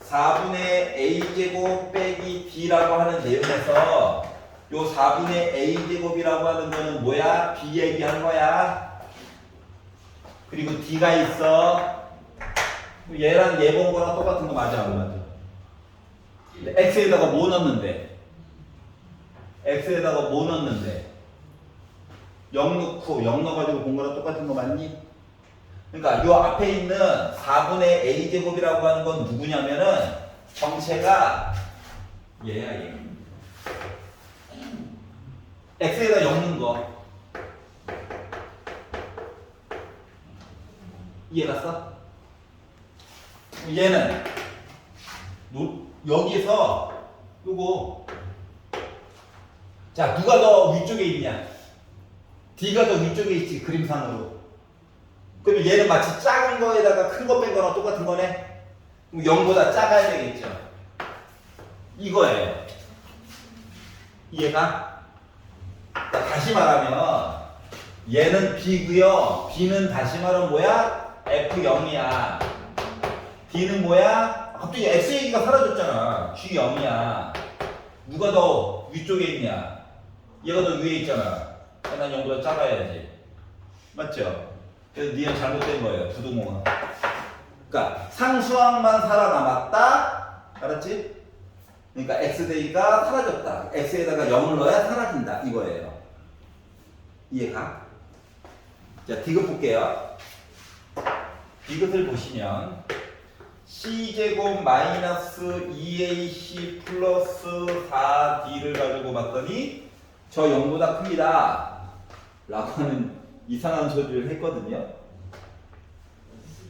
[SPEAKER 1] 4분의 a제곱 빼기 b라고 하는 내용에서 요 4분의 a제곱이라고 하는 거는 뭐야? b 얘기한 거야. 그리고 d가 있어. 얘랑 얘 본 거랑 똑같은 거 맞아, 안 맞아? x에다가 뭐 넣는데? 0 넣고 0 넣어가지고 본 거랑 똑같은 거 맞니? 그러니까 요 앞에 있는 4분의 a제곱이라고 하는 건 누구냐면은 정체가 얘야, 얘. x에다 0 넣은 거. 이해갔어? 얘는 여기서 요거 자 누가 더 위쪽에 있냐? D가 더 위쪽에 있지 그림상으로. 그러면 얘는 마치 작은 거에다가 큰 거 뺀 거랑 똑같은 거네. 그럼 0보다 작아야 되겠죠. 이거예요. 이해가? 자, 다시 말하면 얘는 B고요. B는 다시 말하면 뭐야? F0이야. D는 뭐야? 갑자기 X 얘기가 사라졌잖아. G0이야. 누가 더 위쪽에 있냐? 얘가 더 위에 있잖아. 난 0보다 작아야지. 맞죠? 그래서 니은 잘못된 거예요. 부동호가. 그러니까 상수항만 살아남았다. 알았지? 그러니까 X대기가 사라졌다. X에다가 0을 넣어야 사라진다. 이거예요. 이해가? 자, 디귿 볼게요. 디귿을 보시면 C제곱 마이너스 2AC 플러스 4D를 가지고 봤더니 저 0보다 큽니다. 라고 하는 이상한 소리를 했거든요.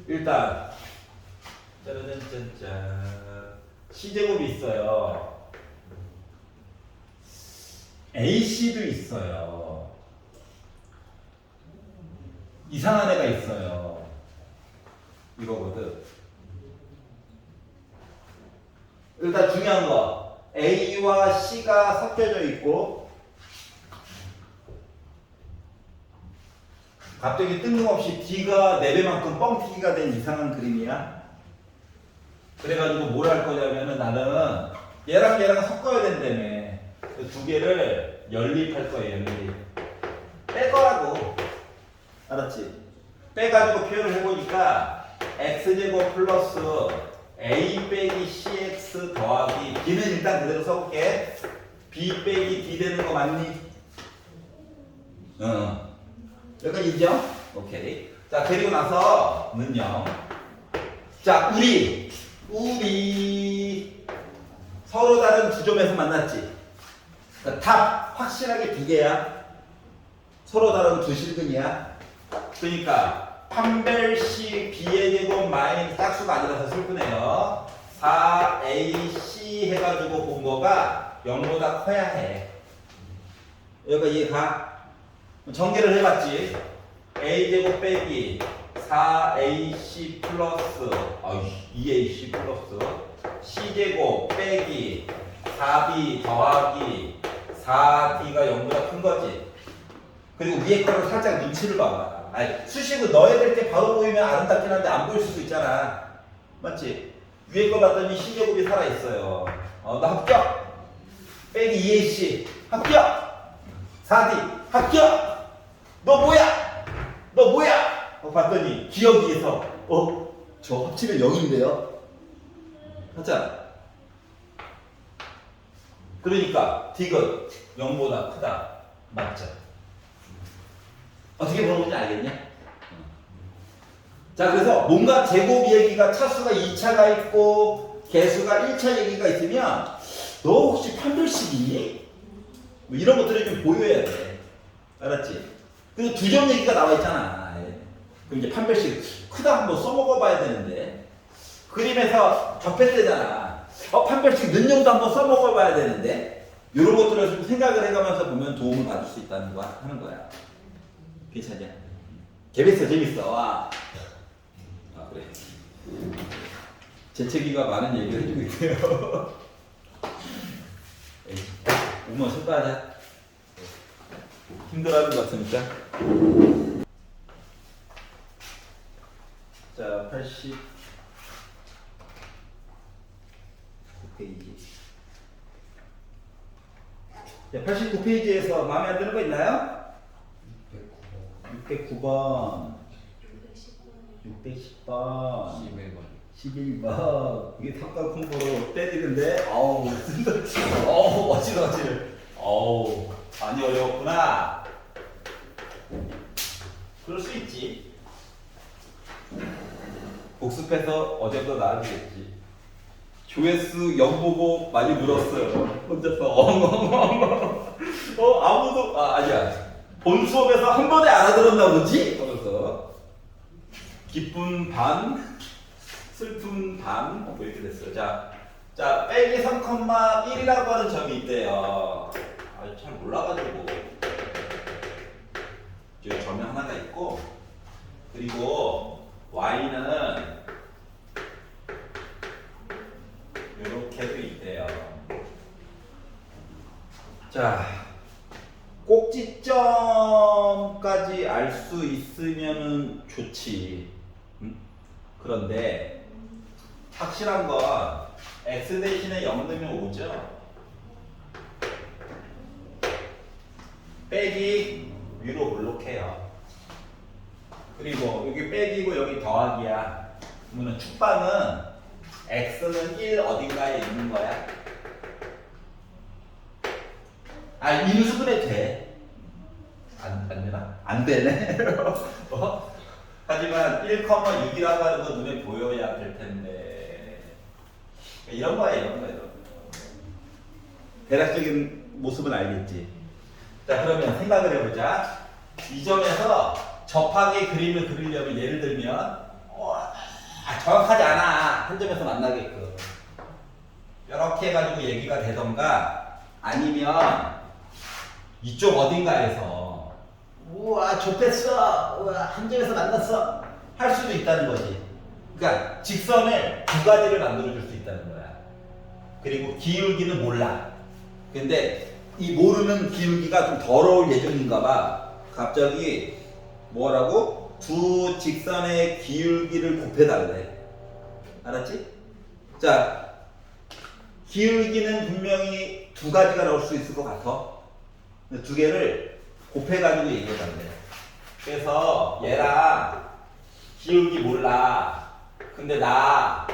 [SPEAKER 1] 일단 짜라잔짠짠 C제곱이 있어요. AC도 있어요. 이상한 애가 있어요. 이거거든. 일단 중요한 거 A와 C가 섞여져 있고 갑자기 뜬금없이 D가 4배만큼 뻥튀기가 된 이상한 그림이야. 그래가지고 뭘 할 거냐면은 나는 얘랑 얘랑 섞어야 된다며. 그 두 개를 연립할 거예요. 연립. 뺄 거라고. 알았지? 빼가지고 표현을 해보니까 x제곱 플러스 a 빼기 cx 더하기 b는 일단 그대로 써볼게. b 빼기 d 되는 거 맞니? 여기까지 인정? 오케이. 자, 그리고 나서는요. 자, 우리 서로 다른 두 점에서 만났지. 그러니까 답 확실하게 두 개야. 서로 다른 두 실근이야. 그러니까 판별식 b의 제곱 마이너스 짝수가 아니라서 슬프네요. 4ac 해가지고 본 거가 0보다 커야 해. 여기가 이해가? 전개를 해봤지. a제곱 빼기 4ac 플러스 2ac 플러스 c제곱 빼기 4b 더하기 4d가 0보다 큰 거지. 그리고 위에 거를 살짝 눈치를 봐봐. 아니, 수식은 넣어야 될 때 바로 보이면 아름답긴 한데 안 보일 수도 있잖아. 맞지? 위에 거 봤더니 c제곱이 살아있어요. 나 합격! 빼기 2ac 합격! 4d 합격! 너 뭐야? 너 뭐야? 봤더니 기억위에서 저 합치면 0인데요? 맞잖아. 그러니까 디귿 0보다 크다. 맞죠? 어떻게 보는 건지 알겠냐? 자, 그래서 뭔가 제곱 얘기가 차수가 2차가 있고 개수가 1차 얘기가 있으면 너 혹시 판별식이니? 뭐 이런 것들을 좀 보여야 돼. 알았지? 그리고 두 점 얘기가 나와 있잖아. 그럼 이제 판별식 크다 한번 써먹어 봐야 되는데 그림에서 접했대잖아. 판별식 능용도 한번 써먹어 봐야 되는데 이런 것들을 좀 생각을 해가면서 보면 도움을 받을 수 있다는 거 하는 거야. 괜찮냐? 재밌어. 와. 그래. 재채기가 많은 얘기를 해주고 있네요. 오면 손가락. 힘들어하는 것 같으니까. 자, 89페이지. 자, 89페이지에서 마음에 안 드는 거 있나요? 609번, 610번, 11번. 이게 탐관 공부로 때리는데, 어우, 어지러워지를. 어우, 많이 어려웠구나. 그럴 수 있지. 복습해서 어제보다 나아지겠지. 조회수 0 보고 많이 늘었어요. 혼자서 아무도 아니야. 본 수업에서 한 번에 알아들었나 보지? 하면서 기쁜 반, 슬픈 반, 뭐 이렇게 됐어요. 자, 빼기 3,1이라고 하는 점이 있대요. 잘 몰라가지고 여기 점이 하나가 있고, 그리고 y는 이렇게도 있대요. 자, 꼭지점까지 알 수 있으면 좋지. 그런데 확실한 건 x 대신에 0 넣으면 5죠. 빼기 위로 블록해요. 그리고 여기 빼기고 여기 더하기야. 그러면 축방은 x는 1 어딘가에 있는 거야. 인수분해 돼. 안 되나? 안 되네. 하지만 1,6이라고 하는 건 눈에 보여야 될 텐데. 이런 거야. 대략적인 모습은 알겠지. 자, 그러면 생각을 해보자. 이 점에서 접하게 그림을 그리려면 예를 들면 정확하지 않아. 한 점에서 만나게끔 이렇게 해가지고 얘기가 되던가, 아니면 이쪽 어딘가에서 우와 좁혔어, 우와 한 점에서 만났어 할 수도 있다는 거지. 그러니까 직선을 두 가지를 만들어줄 수 있다는 거야. 그리고 기울기는 몰라. 근데 이 모르는 기울기가 좀 더러울 예정인가 봐. 갑자기 뭐라고? 두 직선의 기울기를 곱해달래. 알았지? 자, 기울기는 분명히 두 가지가 나올 수 있을 것 같아. 두 개를 곱해가지고 얘기해달래. 그래서 얘랑 기울기 몰라. 근데 나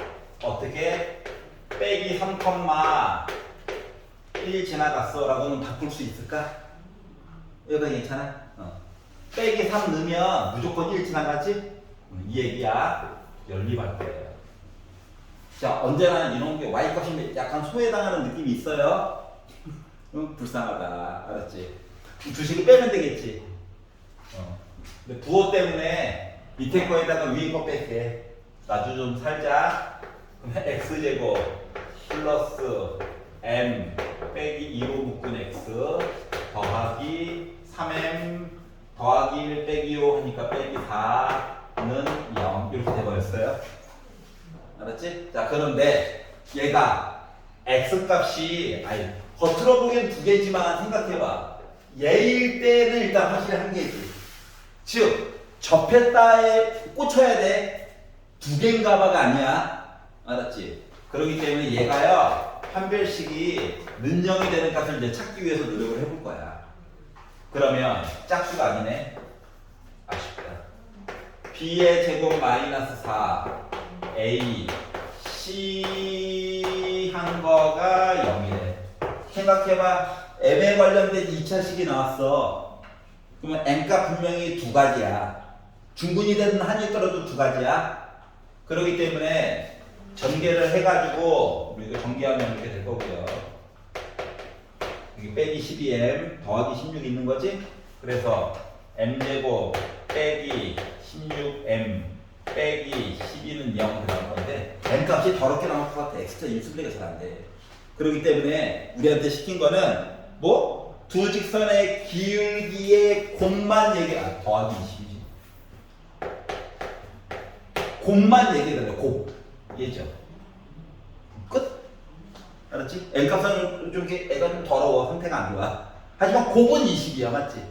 [SPEAKER 1] 어떻게 빼기 3,1 지나갔어 라고는 바꿀 수 있을까? 여기가 괜찮아? 빼기 3 넣으면 무조건 1 지나가지? 이 얘기야. 연립할 거예요. 자, 언제나 이런 게 y값이 약간 소외당하는 느낌이 있어요. 불쌍하다. 알았지? 주식을 빼면 되겠지. 근데 부호 때문에 밑에 거에다가 위에 거 뺄게. 나도 좀 살자. 그럼 x제곱 플러스 m 빼기 2로 묶은 x 더하기 3m 더하기 1 빼기 5 하니까 빼기 4는 0 이렇게 돼버렸어요. 알았지? 자, 그런데 얘가 x값이 겉으로 보기엔 두 개지만 생각해봐. 얘일 때는 일단 확실히 한 개지. 즉 접했다에 꽂혀야 돼. 두 개인가 봐가 아니야. 알았지? 그렇기 때문에 얘가요 판별식이 는영이 되는 값을 이제 찾기 위해서 노력을 해볼 거야. 그러면 짝수가 아니네. 아쉽다. b의 제곱 마이너스 4 a c 한 거가 0이래. 생각해봐. m에 관련된 2차식이 나왔어. 그러면 m값 분명히 두 가지야. 중근이 되든 한이 떨어도 두 가지야. 그렇기 때문에 전개를 해가지고 이거 전개하면 이렇게 될 거고요. 여기 빼기 12m 더하기 16 있는 거지? 그래서 m제곱 빼기 16m 빼기 12는 0 나올 건데 m값이 더럽게 나올 것 같아. x자 인수분해가 잘 안 돼. 그렇기 때문에 우리한테 시킨 거는 뭐? 두 직선의 기울기의 곱만 더하기 20이지. 곱만 얘기해달래. 곱. 얘죠. 끝. 알았지? n값은 좀 이렇게 애가 좀 더러워. 상태가 안 좋아. 하지만 곱은 20이야. 맞지?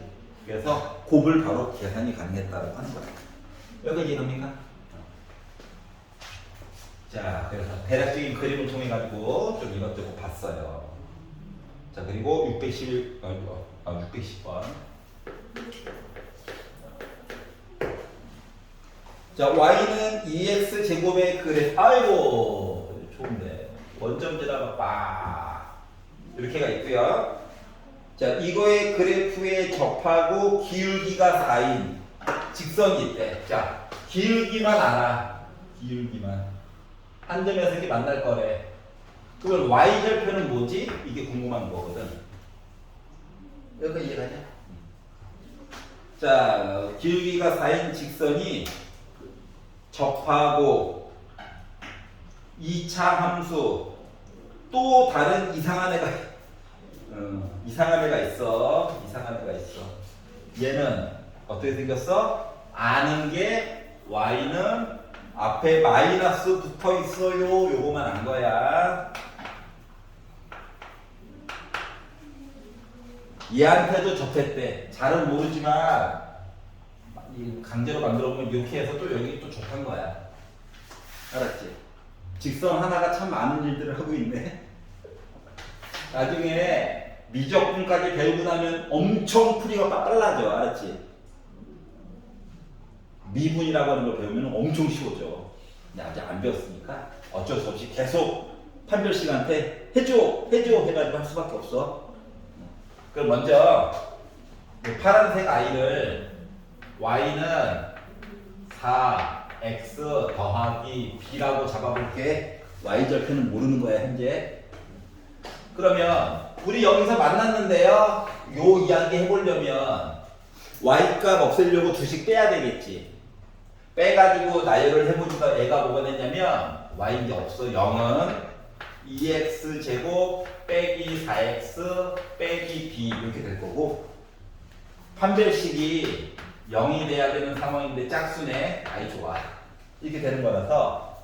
[SPEAKER 1] 그래서 곱을 바로 계산이 가능했다고 하는 거예요. 여기까지 이해됩니까? 자, 그래서 대략적인 그림을 통해 가지고 좀 이것저것 봤어요. 자, 그리고 610번. 자, y는 2x 제곱의 그래프. 아이고, 좋은데. 원점제다가 빡 이렇게가 있고요. 자, 이거의 그래프에 접하고 기울기가 4인 직선이 있대. 자, 기울기만 알아. 기울기만. 한 점에서 이렇게 만날 거래. 그걸 y절표는 뭐지? 이게 궁금한 거거든. 여기까지 이해가냐? 자, 기울기가 4인 직선이 접하고 2차 함수 또 다른 이상한 애가 이상한 애가 있어. 이상한 애가 있어. 얘는 어떻게 생겼어? 아는 게 y는 앞에 마이너스 붙어 있어요. 요거만 안 거야. 얘한테도 접했대. 잘은 모르지만 강제로 만들어 보면 이렇게 해서 또 여기 또 접한 거야. 알았지? 직선 하나가 참 많은 일들을 하고 있네. 나중에 미적분까지 배우고 나면 엄청 풀이가 빨라져. 알았지? 미분이라고 하는 걸 배우면 엄청 쉬워져. 근데 아직 안 배웠으니까 어쩔 수 없이 계속 판별식한테 해줘 해가지고 할 수밖에 없어. 그럼 먼저 파란색 아이를 y는 4x 더하기 b라고 잡아볼게. y절표는 모르는 거야 현재. 그러면 우리 여기서 만났는데요. 요 이야기 해보려면 y값 없애려고 두씩 빼야 되겠지. 빼가지고 나열을 해보니까 애가 뭐가 됐냐면 y 이제 없어. 0은 2x 제곱 빼기 4x 빼기 b 이렇게 될 거고, 판별식이 0이 돼야 되는 상황인데 짝수네. 아이 좋아. 이렇게 되는 거라서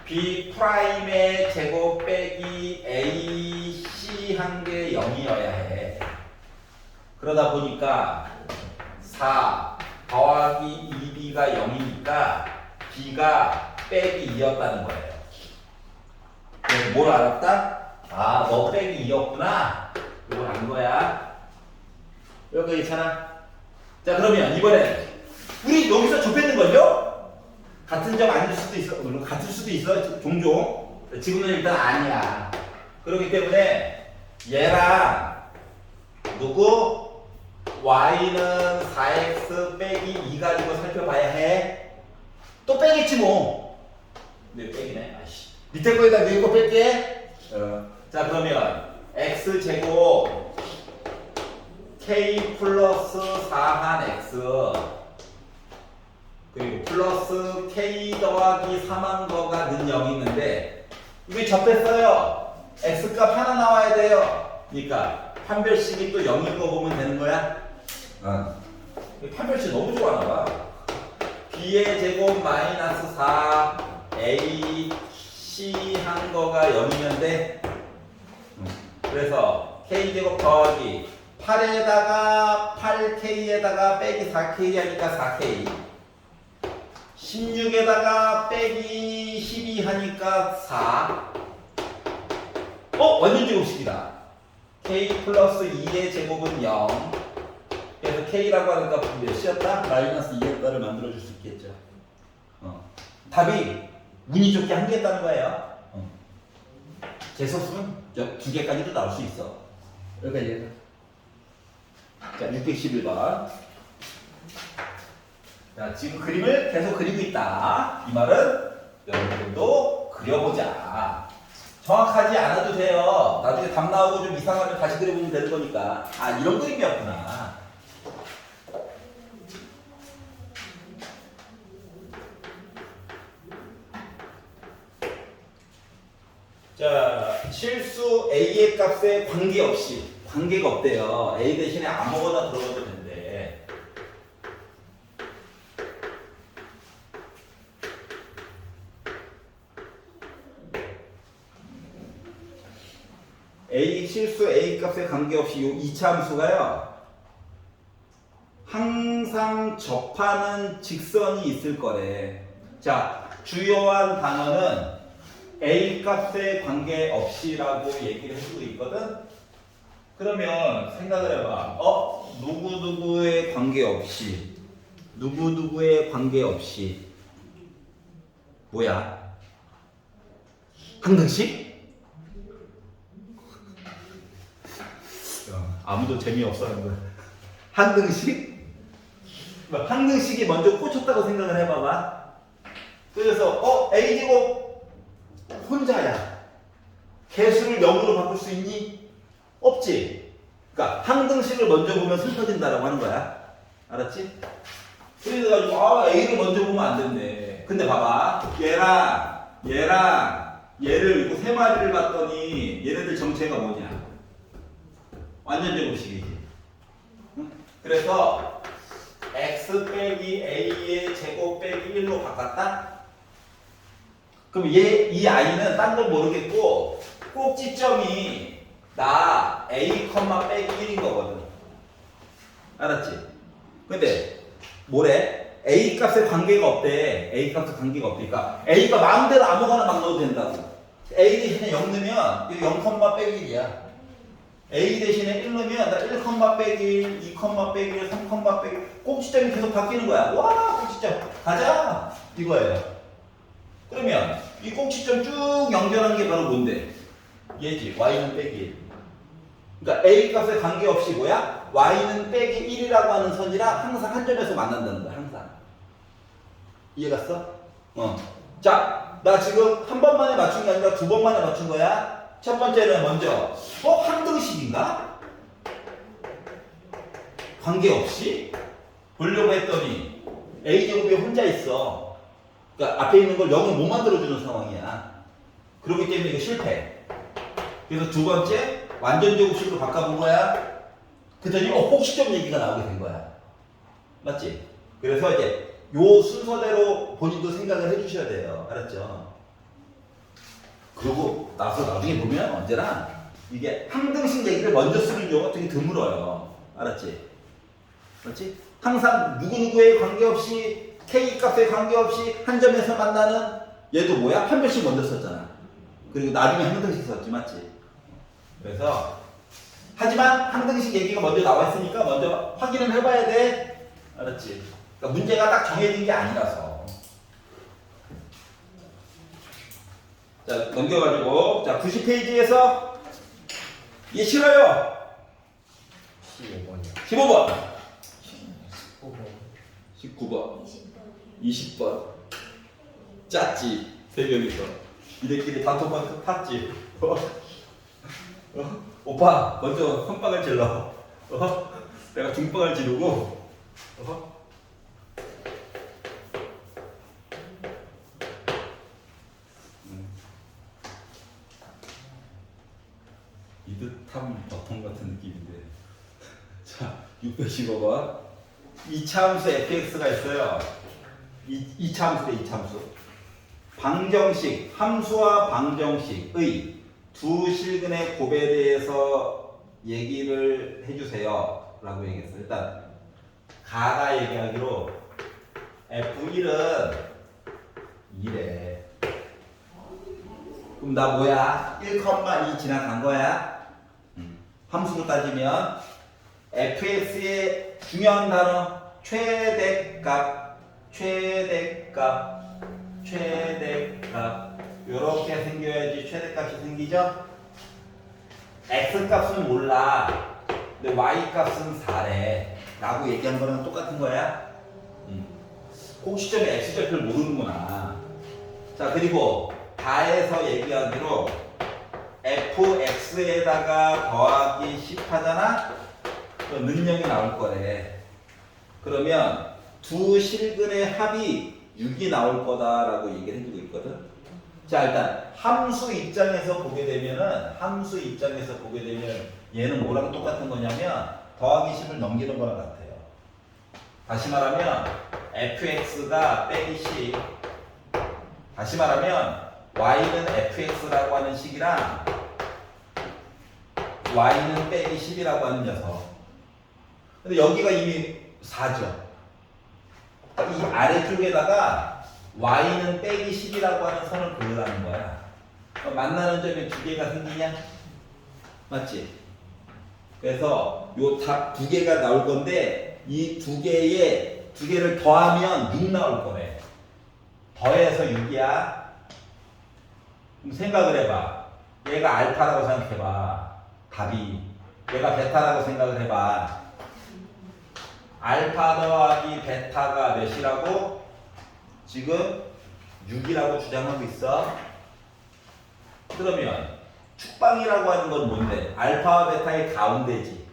[SPEAKER 1] b 프라임의 제곱 빼기 ac 한 개 0이어야 해. 그러다 보니까 4 더하기 2b가 0이니까 b가 빼기 2였다는 거예요. 그래서 뭘 알았다? 아, 너 빼기 2였구나. 이걸 안 거야. 여기 괜찮아? 자, 그러면 이번에 우리 여기서 접했는걸요? 같은 점 아닐 수도 있어. 물론 같을 수도 있어. 종종. 지금은 일단 아니야. 그렇기 때문에 얘랑 누구? y는 4x 빼기 2 가지고 살펴봐야 해. 또 빼겠지 뭐. 왜 빼기네? 아이씨. 밑에 거에다 위에 거 뺄게. 자, 그러면 x제곱 k 플러스 4한 x 그리고 플러스 k 더하기 3한 거가 는 0이 있는데 이게 접했어요. x값 하나 나와야 돼요. 그러니까 판별식이 또 0인 거 보면 되는 거야. 판별식 너무 좋아하나 봐. b의 제곱 마이너스 4 a c 한 거가 0이면 돼. 그래서 k제곱 더하기 8에다가 8k에다가 빼기 4k 하니까 4k 16에다가 빼기 12 하니까 4. 완전 제곱식이다. k 플러스 2의 제곱은 0. 그래서 k라고 하는 값은 몇이었다? 마이너스 2였다를 만들어줄 수 있겠죠. 답이 운이 좋게 한 개였다는 거예요. 제소수는 2개까지도 나올 수 있어. 여기까지. 자, 611번. 자, 지금 그림을 계속 그리고 있다. 이 말은 여러분들도 그려보자. 정확하지 않아도 돼요. 나중에 답 나오고 좀 이상하면 다시 그려보면 되는 거니까. 아, 이런 그림이었구나. 자, 실수 a의 값에 관계없이, 관계가 없대요. a 대신에 아무거나 들어가도 된대. a 실수 a 값에 관계없이 요 2차 함수가요. 항상 접하는 직선이 있을 거래. 자, 주요한 단어는 A 값에 관계없이라고 얘기를 해주고 있거든. 그러면 생각을 해봐. 누구누구에 관계없이, 누구누구에 관계없이 뭐야? 항등식? 아무도 재미없어 하는 거야. 항등식? 항등식이 먼저 꽂혔다고 생각을 해봐봐. 그래서 A제곱 혼자야. 개수를 0으로 바꿀 수 있니? 없지. 그러니까 항등식을 먼저 보면 슬퍼진다라고 하는 거야. 알았지? 그래가지고 A를 먼저 보면 안 된대. 근데 봐봐. 얘랑 얘를 이거 세 마리를 봤더니 얘네들 정체가 뭐냐? 완전 제곱식이지. 응? 그래서 x 빼기 a의 제곱 빼기 1로 바꿨다? 그럼 이 i는 딴 걸 모르겠고 꼭지점이 나 a, 빼기 1인 거거든. 알았지? 근데 뭐래? a 값에 관계가 없대. a 값에 관계가 없으니까 a가 마음대로 아무거나 막 넣어도 된다고. a 대신에 0 넣으면 이거 0, 빼기 1이야. A 대신에 1 넣으면 나 1, 빼기 1, 2, 빼기 1, 3, 빼기 1 꼭지점이 계속 바뀌는 거야. 와, 꼭지점 가자 이거예요. 그러면 이 꼭지점 쭉 연결한 게 바로 뭔데? 얘지. y는 빼기 1. 그러니까 A 값에 관계없이 뭐야? y는 빼기 1이라고 하는 선이랑 항상 한 점에서 만난다는 거야. 항상. 이해갔어? 자, 나 지금 한 번 만에 맞춘 게 아니라 두 번 만에 맞춘 거야. 첫 번째는 먼저 항등식인가? 관계없이 보려고 했더니 A제곱이 혼자 있어. 그러니까 앞에 있는 걸 0을 못 만들어주는 상황이야. 그렇기 때문에 이거 실패. 그래서 두 번째 완전 제곱식으로 바꿔본 거야. 그랬더니 꼭지점 얘기가 나오게 된 거야. 맞지? 그래서 이제 요 순서대로 본인도 생각을 해주셔야 돼요. 알았죠? 그리고 나중에 보면 언제나 이게 항등식 얘기를 먼저 쓰는 경우가 되게 드물어요. 알았지? 그렇지? 항상 누구누구에 관계없이 K 값에 관계없이 한 점에서 만나는 얘도 뭐야? 판별식 먼저 썼잖아. 그리고 나중에 항등식 썼지. 맞지? 그래서 하지만 항등식 얘기가 먼저 나와 있으니까 먼저 확인을 해봐야 돼. 알았지? 그러니까 문제가 딱 정해진 게 아니라서. 자, 넘겨가지고, 자, 90페이지에서, 얘 싫어요.
[SPEAKER 2] 15번이요.
[SPEAKER 1] 15번.
[SPEAKER 2] 19번.
[SPEAKER 1] 19번. 20번. 짰지. 대결에서. 이들끼리 단톡방 탔지. 오빠, 먼저 선빵을 질러. 내가 중빵을 지르고, 이듯한 버튼 같은 느낌인데. 자, 615번. 이차함수 fx가 있어요. 이차함수래, 이차함수. 방정식, 함수와 방정식의 두 실근의 곱에 대해서 얘기를 해주세요. 라고 얘기했어요. 일단, 가가 얘기하기로 F1은 2래. 그럼 나 뭐야? 1,2 지나간 거야? 함수로 따지면 fx의 중요한 단어 최대값 요렇게 생겨야지 최대값이 생기죠? x값은 몰라. 근데 y값은 4래 라고 얘기한 거랑 똑같은 거야. 꼭지점에 x절표를 모르는구나. 자, 그리고 다에서 얘기하기로 fx에다가 더하기 10 하잖아? 그 능력이 나올 거래. 그러면 두 실근의 합이 6이 나올 거다라고 얘기를 해주고 있거든. 자, 일단 함수 입장에서 보게 되면 얘는 뭐랑 똑같은 거냐면 더하기 10을 넘기는 거랑 같아요. 다시 말하면 fx가 빼기 10. 다시 말하면 y는 fx라고 하는 식이랑 y는 빼기 10이라고 하는 녀석. 근데 여기가 이미 4죠. 이 아래쪽에다가 y는 빼기 10이라고 하는 선을 그으라는 거야. 만나는 점에 두 개가 생기냐? 맞지? 그래서 요 답 두 개가 나올 건데 이 두 개를 더하면 6 나올 거네. 더해서 6이야. 그럼 생각을 해봐. 얘가 알파라고 생각해봐. 답이. 얘가 베타라고 생각을 해봐. 알파 더하기 베타가 몇이라고? 지금 6이라고 주장하고 있어. 그러면 축방이라고 하는 건 뭔데? 알파와 베타의 가운데지.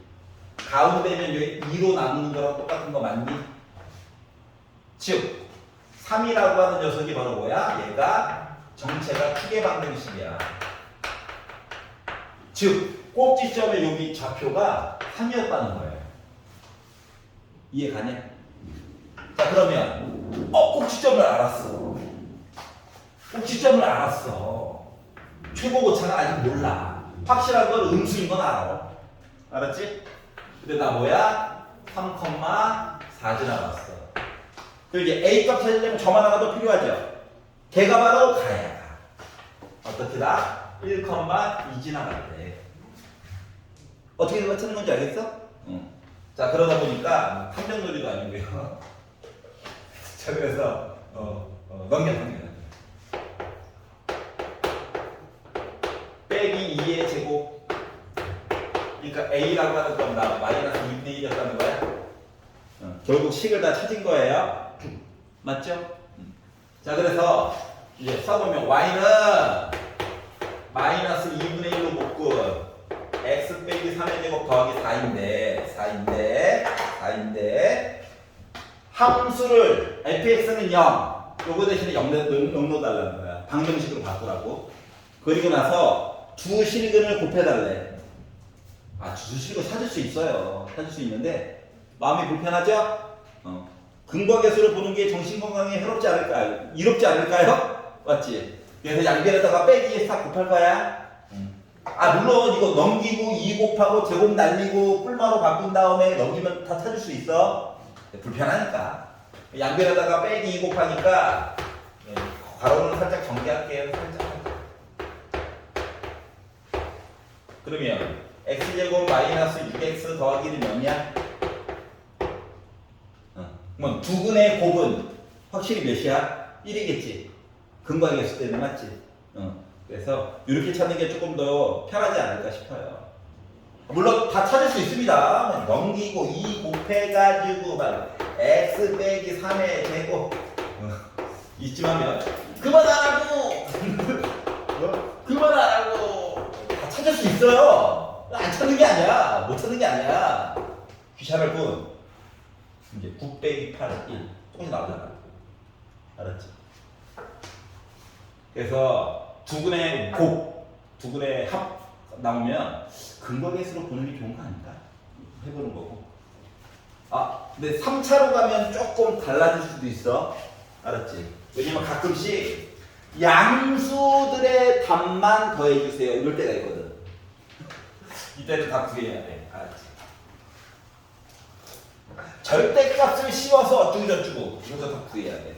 [SPEAKER 1] 가운데면 여기 2로 나누는 거랑 똑같은 거 맞니? 즉 3이라고 하는 녀석이 바로 뭐야? 얘가 정체가 크게 방정식이야. 즉 꼭지점의 여기 좌표가 3이었다는 거예요. 이해 가냐? 자 그러면 꼭지점을 알았어. 꼭지점을 알았어. 최고 고차가 아직 몰라. 확실한 건 음수인 건 알아. 알았지? 근데 나 뭐야? 3,4 지나갔어. 그리고 이제 A값 찾으려면 점 하나가 더 필요하죠. 걔가 바로 가야. 어떻게다? 1,2 지나갔대. 어떻게 찾는 건지 알겠어? 응. 자 그러다 보니까 탐정놀이도 아니고요. 자 그래서 넘겨. 빼기 2의 제곱. 그러니까 A라고 하는 건 나 마이너스 2분의 1이었다는 거야. 결국 식을 다 찾은 거예요. 맞죠? 자 그래서 이제 써보면 Y는 마이너스 2분의 1로 묶은 X 빼기 3의 제곱 더하기 4인데 함수를 fx는 0 요거 대신에 0 넣어달라는 거야. 방정식으로 바꾸라고. 그리고 나서 두 실근을 곱해달래. 두 실근 찾을 수 있어요. 찾을 수 있는데 마음이 불편하죠? 근거계수를 보는 게 정신건강에 해롭지 않을까요? 이롭지 않을까요? 맞지? 그래서 양변에다가 빼기 4 곱할 거야. 물론 이거 넘기고 2 곱하고 제곱 날리고 뿔마로 바꾼 다음에 넘기면 다 찾을 수 있어. 불편하니까. 양변에다가 빼기 2 곱하니까 괄호는 살짝 정리할게요. 살짝. 그러면 x제곱 마이너스 6x 더하기는 몇이야? 그럼 두근의 곱은 확실히 몇이야? 1이겠지. 근거하게 했을 때는 맞지? 그래서 이렇게 찾는 게 조금 더 편하지 않을까 싶어요. 물론 다 찾을 수 있습니다. 넘기고 2 곱해가지고 막 x 빼기 3의 제곱 이쯤하면 그만하라고! 그만하라고! 다 찾을 수 있어요. 안 찾는 게 아니야. 못 찾는 게 아니야. 귀찮을 뿐. 이제 9 빼기 8, 1. 조금씩 나오잖아. 알았지? 그래서 두근의 곱, 두근의 합 나오면 근거계수로 보는 게 좋은 거 아닐까? 해보는 거고. 근데 3차로 가면 조금 달라질 수도 있어. 알았지? 왜냐면 가끔씩 양수들의 답만 더해주세요. 이럴 때가 있거든. 이때는 다 구해야 돼. 알았지? 절대값을 씌워서 어쩌고저쩌고 이것도 다 구해야 돼.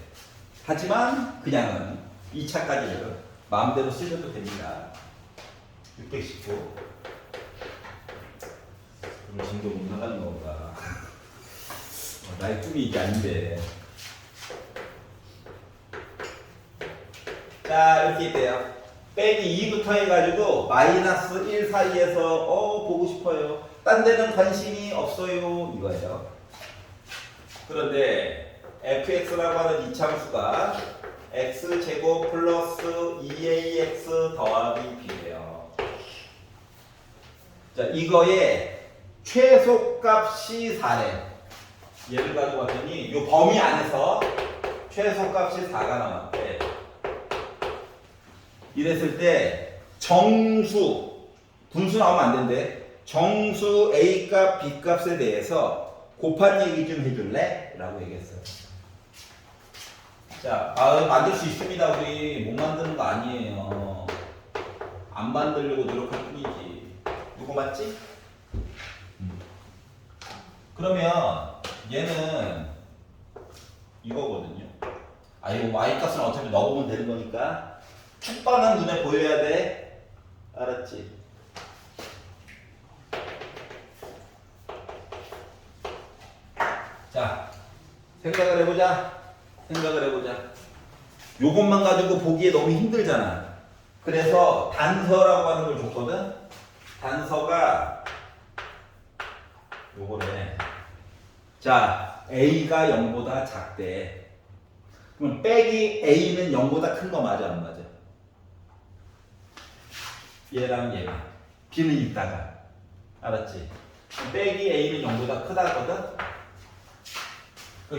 [SPEAKER 1] 하지만 그냥은 2차까지는 마음대로 쓰셔도 됩니다. 619. 그럼 진도 못 나가는 건가? 나의 꿈이 이게 아닌데. 자 이렇게 있대요. 빼기 2부터 해가지고 마이너스 1 사이에서 보고 싶어요. 딴 데는 관심이 없어요. 이거예요. 그런데 fx라고 하는 이차함수가 x제곱 플러스 2ax 더하기 b예요. 자, 이거의 최소값이 4래. 얘를 가지고 봤더니 이 범위 안에서 최소값이 4가 나왔대. 이랬을 때 정수, 분수 나오면 안 된대. 정수 a값, b값에 대해서 곱한 얘기 좀 해줄래? 라고 얘기했어요. 자, 만들 수 있습니다. 우리 못 만드는 거 아니에요. 안 만들려고 노력할 뿐이지. 누구 맞지? 그러면 얘는 이거거든요. 아, 이거 y 값은 어차피 넣어보면 되는 거니까 축방은 눈에 보여야 돼. 알았지? 자, 생각을 해보자. 요것만 가지고 보기에 너무 힘들잖아. 그래서 단서라고 하는 걸 줬거든. 단서가 요거래. 자, A가 0보다 작대. 그럼 빼기 A는 0보다 큰 거 맞아, 안 맞아? 얘랑 얘가. B는 있다가. 알았지? 빼기 A는 0보다 크다거든?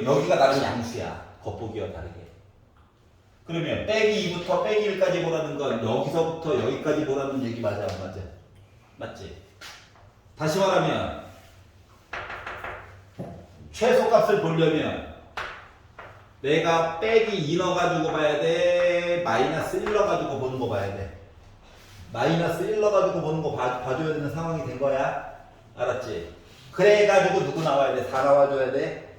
[SPEAKER 1] 여기가 나는 양수야. 겉보기와 다르게. 그러면 빼기 2부터 빼기 1까지 보라는 건 여기서부터 여기까지 보라는 얘기 맞아, 안 맞아? 맞지? 다시 말하면 최소값을 보려면 내가 빼기 2 넣어가지고 봐야 돼? 마이너스 1 넣어가지고 보는 거 봐야 돼? 마이너스 1 넣어가지고 보는 거 봐줘야 되는 상황이 된 거야. 알았지? 그래가지고 누구 나와야 돼? 4 나와줘야 돼?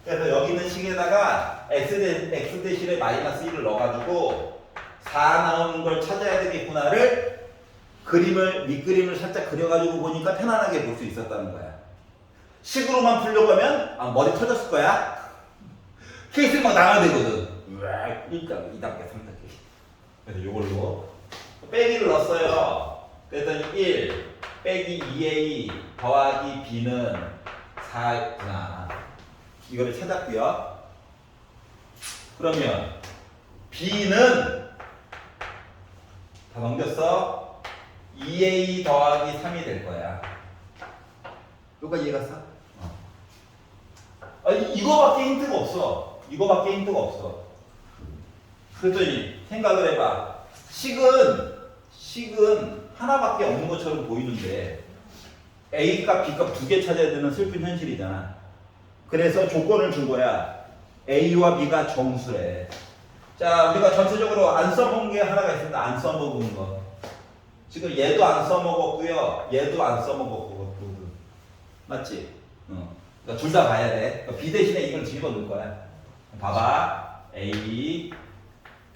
[SPEAKER 1] 그래서 여기 있는 식에다가 x 대신에 마이너스 1을 넣어가지고 4 나오는 걸 찾아야 되겠구나를 밑그림을 살짝 그려가지고 보니까 편안하게 볼 수 있었다는 거야. 식으로만 풀려고 하면 머리 터졌을 거야. 케이스를 막 나가야 되거든. 1단계, 2단계, 3단계. 그래서 이걸로 빼기를 넣었어요. 그랬더니 1 빼기 2a 더하기 b는 4구나. 이거를 찾았고요. 그러면 b는 다 넘겼어. 2a 더하기 3이 될 거야. 요거 이해가 사? 이거밖에 힌트가 없어. 그랬더니 생각을 해봐. 식은 하나밖에 없는 것처럼 보이는데 A값, B값 두 개 찾아야 되는 슬픈 현실이잖아. 그래서 조건을 준 거야. A와 B가 정수래. 자, 우리가 전체적으로 안 써본 게 하나가 있습니다. 안 써먹은 거. 지금 얘도 안 써먹었고요. 얘도 안 써먹었고. 맞지? 그러니까 둘 다 봐야 돼. 그러니까 B 대신에 이걸 집어넣을 거야. 봐봐. A,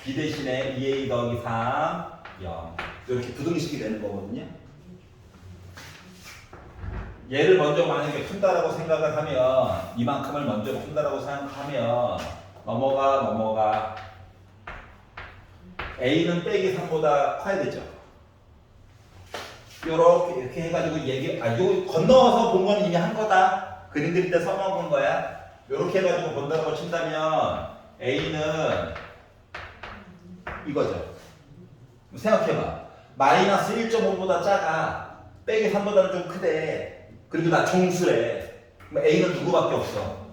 [SPEAKER 1] B 대신에 2A 더하기 3, 0. 이렇게 부등식이 되는 거거든요. 얘를 먼저 만약에 푼다라고 생각을 하면, 이만큼을 먼저 푼다라고 생각하면, 넘어가. A는 빼기 3보다 커야 되죠. 이렇게 해가지고 이거 건너서 본 건 이미 한 거다. 그림 그릴 때 써먹은 거야. 이렇게 해가지고 본다고 친다면 A는 이거죠. 생각해봐. 마이너스 1.5보다 작아. 빼기 3보다는 좀 크대. 그리고 나 정수래. 그럼 A는 누구밖에 없어?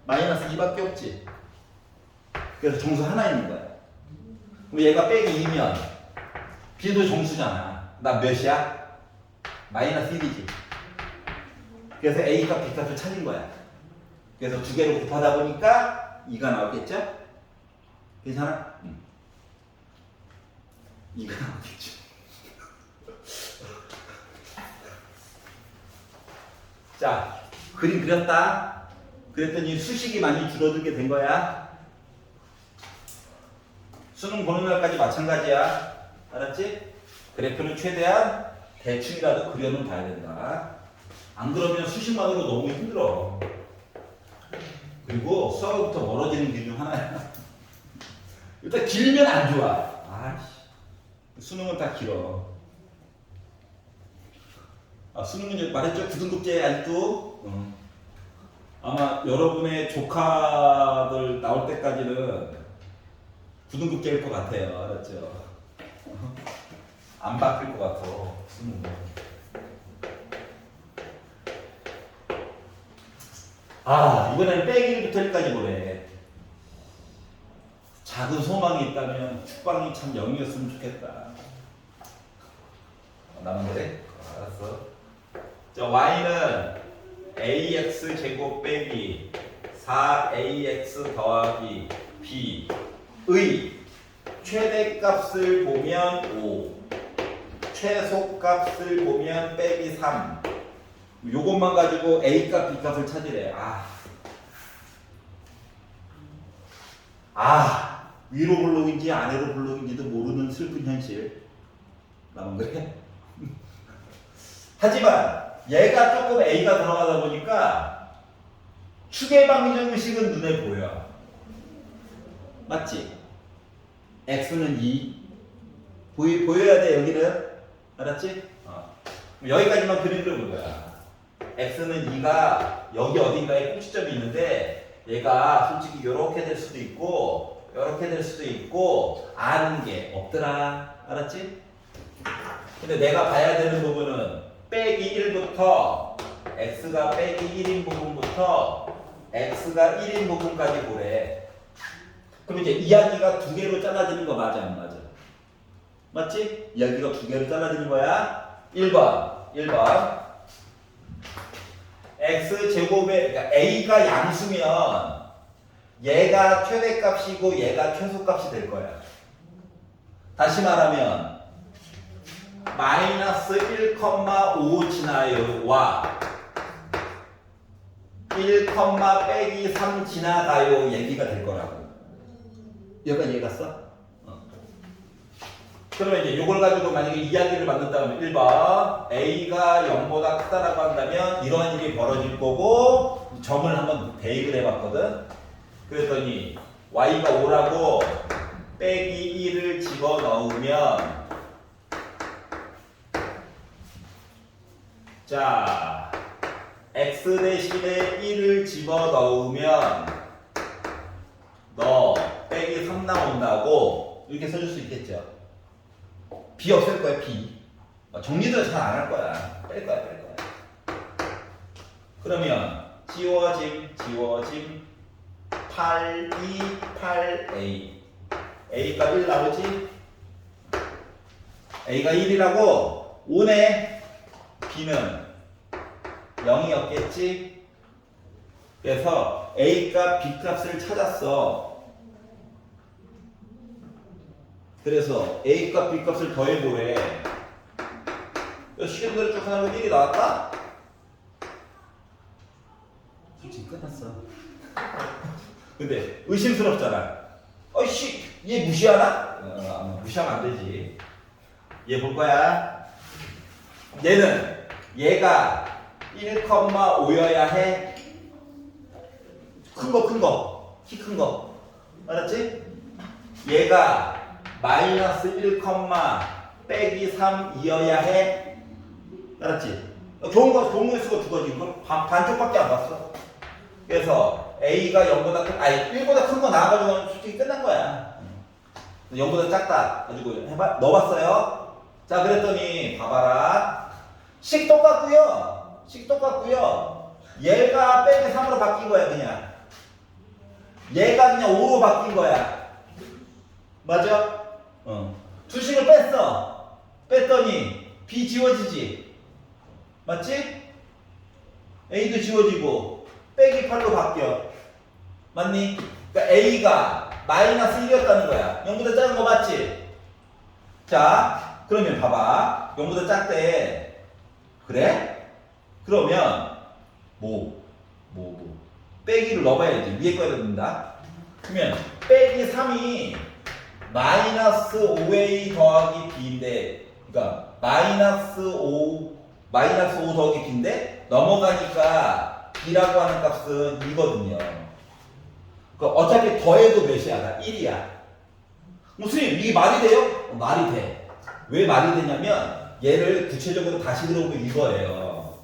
[SPEAKER 1] 마이너스 2밖에 없지. 그래서 정수 하나 있는 거야. 그럼 얘가 빼기 2면 B도 정수잖아. 나 몇이야? 마이너스 1이지. 그래서 A값, B값을 찾은 거야. 그래서 두 개로 곱하다 보니까 2가 나오겠죠? 괜찮아? 2가 나오겠죠. 자, 그림 그렸다. 그랬더니 수식이 많이 줄어들게 된 거야. 수능 보는 날까지 마찬가지야. 알았지? 그래프는 최대한 대충이라도 그려는 봐야 된다. 안 그러면 수식만으로 너무 힘들어. 그리고 수학부터 멀어지는 길 중 하나야. 일단 길면 안 좋아. 수능은 다 길어. 수능은 이제 말했죠? 9등급제 아직도. 아마 여러분의 조카들 나올 때까지는 9등급제일 것 같아요. 알았죠? 안 바뀔 것 같아. 수능은. 이번에는 빼기 1부터 1까지 보래. 작은 소망이 있다면 축방이 참 0이었으면 좋겠다. 나는 그래? 알았어. 자, y는 ax 제곱 빼기 4ax 더하기 b의 최대값을 보면 5, 최소값을 보면 빼기 3. 요것만 가지고 A값, B값을 찾으래. 위로 블록인지 아래로 블록인지도 모르는 슬픈 현실. 나만 그래? 하지만 얘가 조금 A가 들어가다 보니까 추계 방정식은 눈에 보여. 맞지? X는 2. 보여야 돼, 여기는. 알았지? 여기까지만 그림 그려볼 거야. X는 2가 여기 어딘가에 꼭지점이 있는데 얘가 솔직히 이렇게 될 수도 있고 이렇게 될 수도 있고 아는 게 없더라. 알았지? 근데 내가 봐야 되는 부분은 빼기 1부터 X가 빼기 1인 부분부터 X가 1인 부분까지 보래. 그럼 이제 이야기가 두 개로 잘라지는 거 맞아, 안 맞아? 맞지? 이야기가 두 개로 잘라지는 거야. 1번 X제곱에, 그러니까 A가 양수면 얘가 최대값이고 얘가 최소값이 될 거야. 다시 말하면 마이너스 1,5 지나요와 1, 빼기 3 지나가요 얘기가 될 거라고. 여기까지 이해갔어? 그러면 이제 이걸 가지고 만약에 이야기를 만든다면 1번 A가 0보다 크다라고 한다면 이런 일이 벌어질 거고 점을 한번 대입을 해봤거든. 그랬더니 Y가 5라고 빼기 1을 집어넣으면 자 X 대신에 1을 집어넣으면 너 빼기 3 나온다고 이렇게 써줄 수 있겠죠. B 없앨 거야, B. 정리도 잘 안 할 거야. 뺄 거야. 그러면 지워짐 8, 2, 8, A. A가 1 나오지? A가 1이라고 5네. B는 0이었겠지? 그래서 A가 B 값을 찾았어. 그래서 A값, B값을 더해보래. 시계대로 쭉 하면 1이 나왔다? 솔직히 끝났어. 근데 의심스럽잖아. 얘 무시하나? 무시하면 안 되지. 얘 볼 거야. 얘가 1,5여야 해. 큰 거. 키 큰 거. 알았지? 얘가 마이너스 1, 빼기 3이어야 해. 알았지? 좋은 거 쓰고 두 거지. 이거 반쪽밖에 안 봤어. 그래서 A가 0보다 1보다 큰 거 나와가지고 솔직히 끝난 거야. 0보다 작다. 가지고 넣어봤어요. 자, 그랬더니 봐봐라. 식 똑같고요. 얘가 빼기 3으로 바뀐 거야, 그냥. 얘가 그냥 5로 바뀐 거야. 맞아? 두 식을 뺐더니 B 지워지지. 맞지? A도 지워지고 빼기 8로 바뀌어. 맞니? 그러니까 A가 마이너스 1이었다는 거야. 0보다 작은 거 맞지? 자, 그러면 봐봐. 0보다 작대. 그래? 그러면 빼기를 넣어봐야지. 위에 거에 넣는다. 그러면 빼기 3이 마이너스 5A 더하기 B인데, 그러니까 마이너스 5 더하기 B인데 넘어가니까 B라고 하는 값은 2거든요. 그러니까 어차피 더해도 몇이야? 1이야. 선생님 이게 말이 돼요? 말이 돼. 왜 말이 되냐면 얘를 구체적으로 다시 들어보면 이거예요.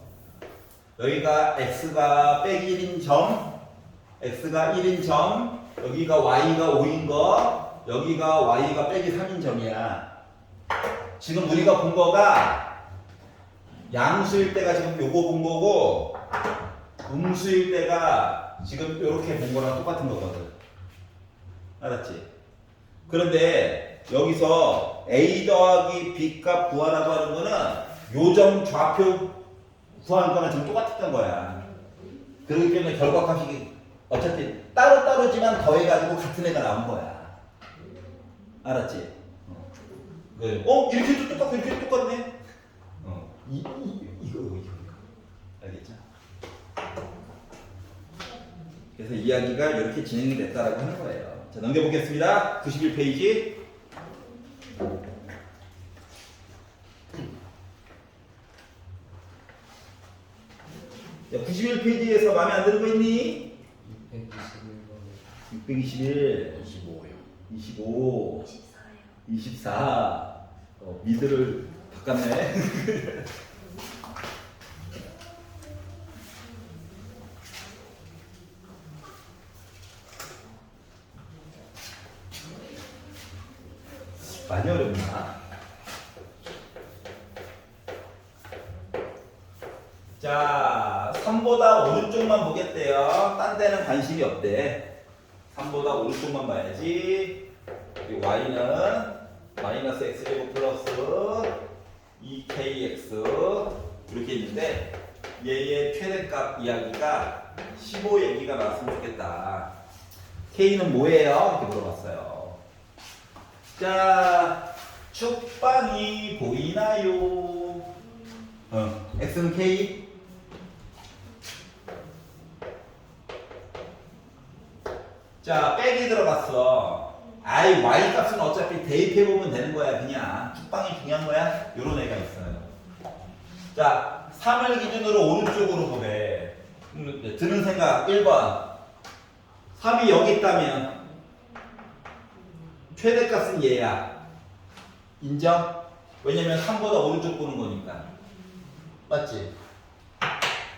[SPEAKER 1] 여기가 X가 빼기 1인 점, 여기가 Y가 5인 거, 여기가 Y가 빼기 3인 점이야. 지금 우리가 본 거가 양수일 때가 지금 요거 본 거고 음수일 때가 지금 요렇게 본 거랑 똑같은 거거든. 알았지? 그런데 여기서 A 더하기 B 값 구하라고 하는 거는 요점 좌표 구하는 거랑 지금 똑같았던 거야. 그렇기 때문에 결과값이 어차피 따로따로지만 더해가지고 같은 애가 나온 거야. 알았지? 이렇게 똑같고 이렇게 똑같네? 이거. 알겠죠? 그래서 이야기가 이렇게 진행이 됐다라고 하는 거예요. 자, 넘겨보겠습니다. 91페이지. 자, 91페이지에서 마음에 안 드는 거 있니? 621,
[SPEAKER 2] 25요.
[SPEAKER 1] 25,
[SPEAKER 3] 24요.
[SPEAKER 1] 24. 미드를 바꿨네. 많이 어렵나? 자, 3보다 오른쪽만 보겠대요. 딴 데는 관심이 없대. 3보다 오른쪽만 봐야지. 이 y는 마이너스 x제곱 플러스 2kx 이렇게 있는데 얘의 최대값 이야기가 15 얘기가 나왔으면 좋겠다. k는 뭐예요? 이렇게 물어봤어요. 자, 축방이 보이나요? x는 k. 자, 빼기 들어갔어. y 값은 어차피 대입해보면 되는 거야. 그냥 축방이 중요한 거야. 요런 애가 있어요. 자, 3을 기준으로 오른쪽으로 보래. 드는 생각 1번. 3이 여기 있다면 최대값은 얘야. 인정? 왜냐면 3보다 오른쪽 보는 거니까. 맞지?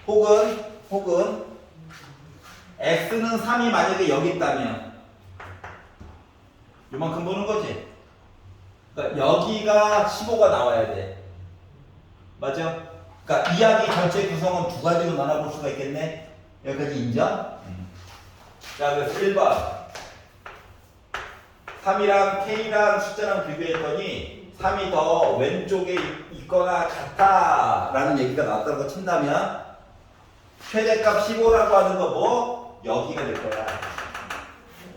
[SPEAKER 1] 혹은 x는 3이 만약에 여기 있다면 요만큼 보는 거지. 그러니까 여기가 15가 나와야 돼. 맞아? 그러니까 이야기 전체 구성은 두 가지로 나눠볼 수가 있겠네. 여기까지 인정? 자, 그래서 1번 3이랑 K랑 숫자랑 비교했더니 3이 더 왼쪽에 있거나 같다 라는 얘기가 나왔다는 거 친다면 최대값 15라고 하는 거 뭐? 여기가 될 거야.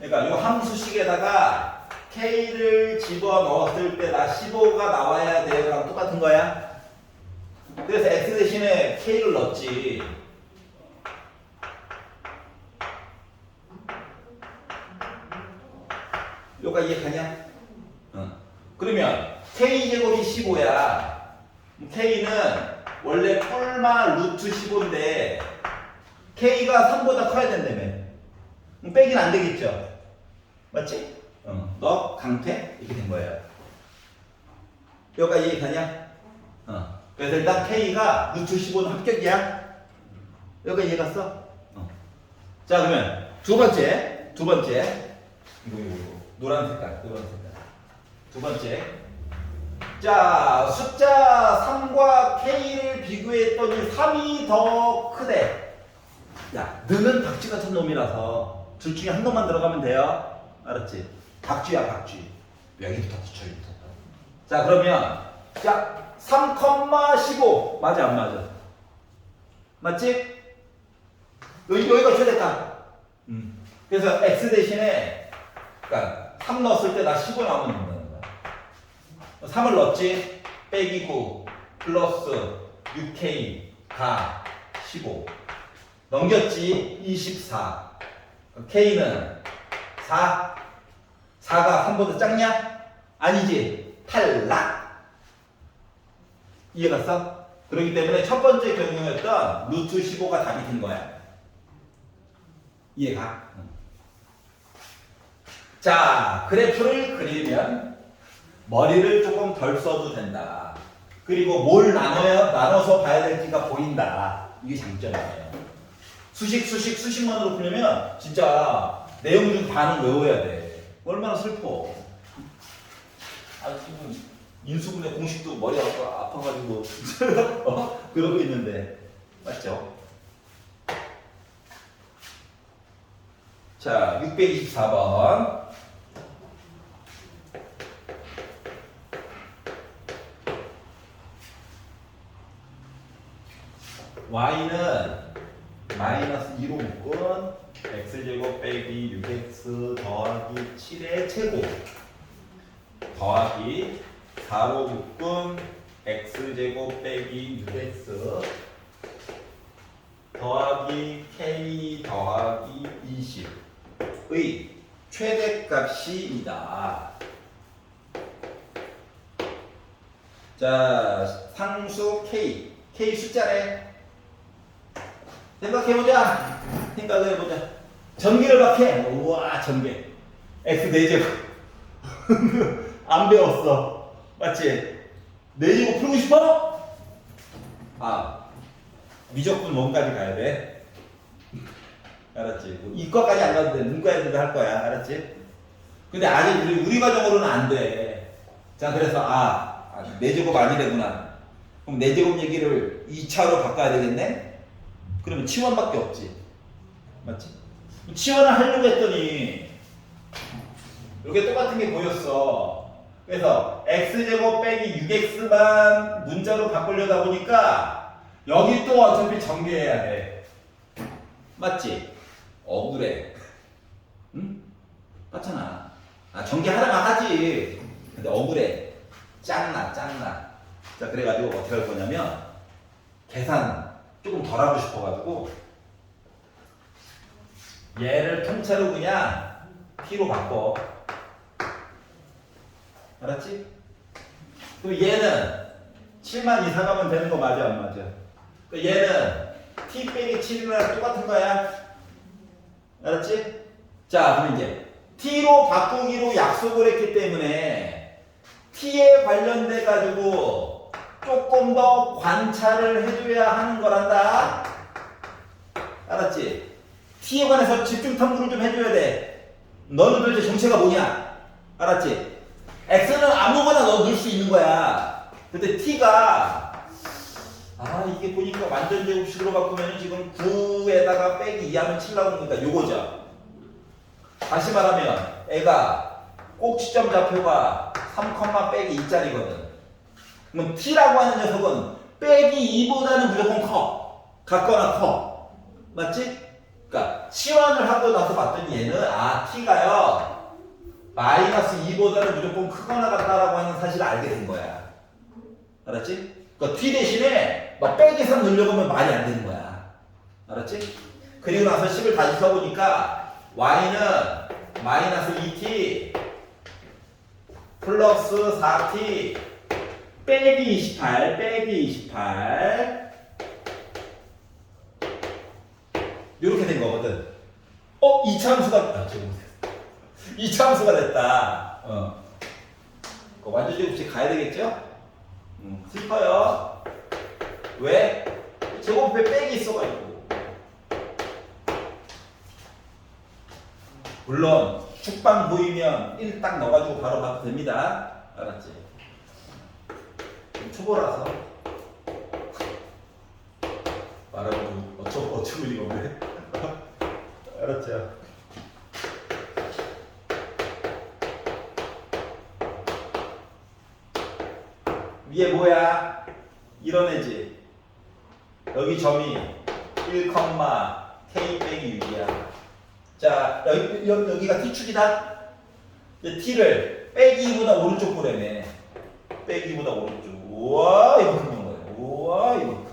[SPEAKER 1] 그러니까 이 함수식에다가 K를 집어넣었을 때 나 15가 나와야 돼요 랑 똑같은 거야. 그래서 X 대신에 K를 넣었지. 요가 이해가냐? 그러면 K제곱이 15야. K는 원래 폴마 루트 15인데 K가 3보다 커야 된다며. 그럼 빼기는 안 되겠죠? 맞지? 너 강퇴? 이렇게 된 거예요. 요가 이해가냐? 그래서 일단 K가 루트 15는 합격이야. 요가 이해갔어? 자, 그러면 두 번째. 이거. 노란 색깔. 두 번째. 자, 숫자 3과 K를 비교했더니 3이 더 크대. 야, 너는 박쥐 같은 놈이라서 둘 중에 한 놈만 들어가면 돼요. 알았지? 박쥐야. 여기부터 붙여, 여기부터. 자, 그러면 자, 3,15 맞아, 안 맞아? 맞지? 여기가 최대값. 그래서 x 대신에 그러니까 3 넣었을 때 나 15 나오면 된다는 거야. 3을 넣었지? 빼기 9 플러스 6k 가 15 넘겼지? 24 k는 4 4가 3보다 작냐? 아니지. 탈락. 이해갔어? 그렇기 때문에 첫 번째 경우였던 루트 15가 답이 된 거야. 이해가? 자, 그래프를 그리면 머리를 조금 덜 써도 된다. 그리고 뭘 나눠서 봐야 될지가 보인다. 이게 장점이에요. 수식만으로 풀려면 진짜 내용 중 반은 외워야 돼. 얼마나 슬퍼. 지금 인수분해 공식도 머리가 아파가지고 그러고 있는데. 맞죠? 자, 624번. y는 마이너스 2로 묶은 x제곱 빼기 6x 더하기 7의 제곱 더하기 4로 묶은 x제곱 빼기 6x 더하기 k 더하기 20의 최대값이다. 자, 상수 K. K 숫자래. 생각해보자. 생각해보자. 전개를 막 해. 우와, 전개. X 4제곱. 안 배웠어. 맞지? 4제곱 풀고 싶어? 아, 미적분 원까지 가야 돼. 알았지? 뭐 이과까지 안 가도 돼. 문과에서도 할 거야. 알았지? 근데 아직 우리 과정으로는 안 돼. 자, 그래서 4제곱 아니래구나. 그럼 4제곱 얘기를 2차로 바꿔야 되겠네? 그러면 치원밖에 없지. 맞지? 치원을 하려고 했더니 이렇게 똑같은 게 보였어. 그래서 x제곱 빼기 6x만 문자로 바꾸려다 보니까 여기 또 어차피 전개해야 돼. 맞지? 억울해. 응? 맞잖아. 전개하라면 하지. 근데 억울해. 짱나. 자, 그래가지고 어떻게 할 거냐면 계산 조금 덜 하고 싶어가지고 얘를 통째로 그냥 t로 바꿔. 알았지? 그럼 얘는 7만 이상하면 되는 거 맞아 안 맞아? 얘는 t 빼기 7이랑 똑같은 거야. 알았지? 자, 그럼 이제 t로 바꾸기로 약속을 했기 때문에 t에 관련돼 가지고 조금 더 관찰을 해줘야 하는 거란다. 알았지? t에 관해서 집중 탐구를 좀 해줘야 돼. 너는 도대체 정체가 뭐냐? 알았지? x는 아무거나 넣을 수 있는 거야. 근데 t가 이게 보니까 완전 제곱식으로 바꾸면 지금 9에다가 빼기 2하면 7 나오는 거니까 요거죠. 다시 말하면 애가 꼭지점 좌표가 3, 빼기 2짜리거든. 그럼 t라고 하는 녀석은 빼기 2보다는 무조건 커. 같거나 커. 맞지? 그러니까 치환을 하고 나서 봤더니 얘는 t가요 마이너스 2보다는 무조건 크거나 같다라고 하는 사실을 알게 된 거야. 알았지? 그러니까 t 대신에 막 빼기 3 넣으려고 하면 말이 안 되는 거야. 알았지? 그리고 나서 10을 다시 써보니까 y는 마이너스 2t 플러스 4t 빼기 28 이렇게 된 거거든. 이차함수가 이차함수가 됐다. 완전 제곱식 가야 되겠죠? 슬퍼요. 왜? 제곱에 빼기 있어가지고. 물론 축방 보이면 1 딱 넣어가지고 바로 봐도 됩니다. 알았지? 초보라서 말하고 어쩌고 이거 왜? 알았죠? 위에 뭐야? 이런 애지. 여기 점이 1, k 빼기 6이야. 자, 여기가 t축이다. t를 빼기 2보다 오른쪽 보내네. 빼기 2보다 오른쪽. 우와, 이만큼 보는 거야. 우와, 이만큼.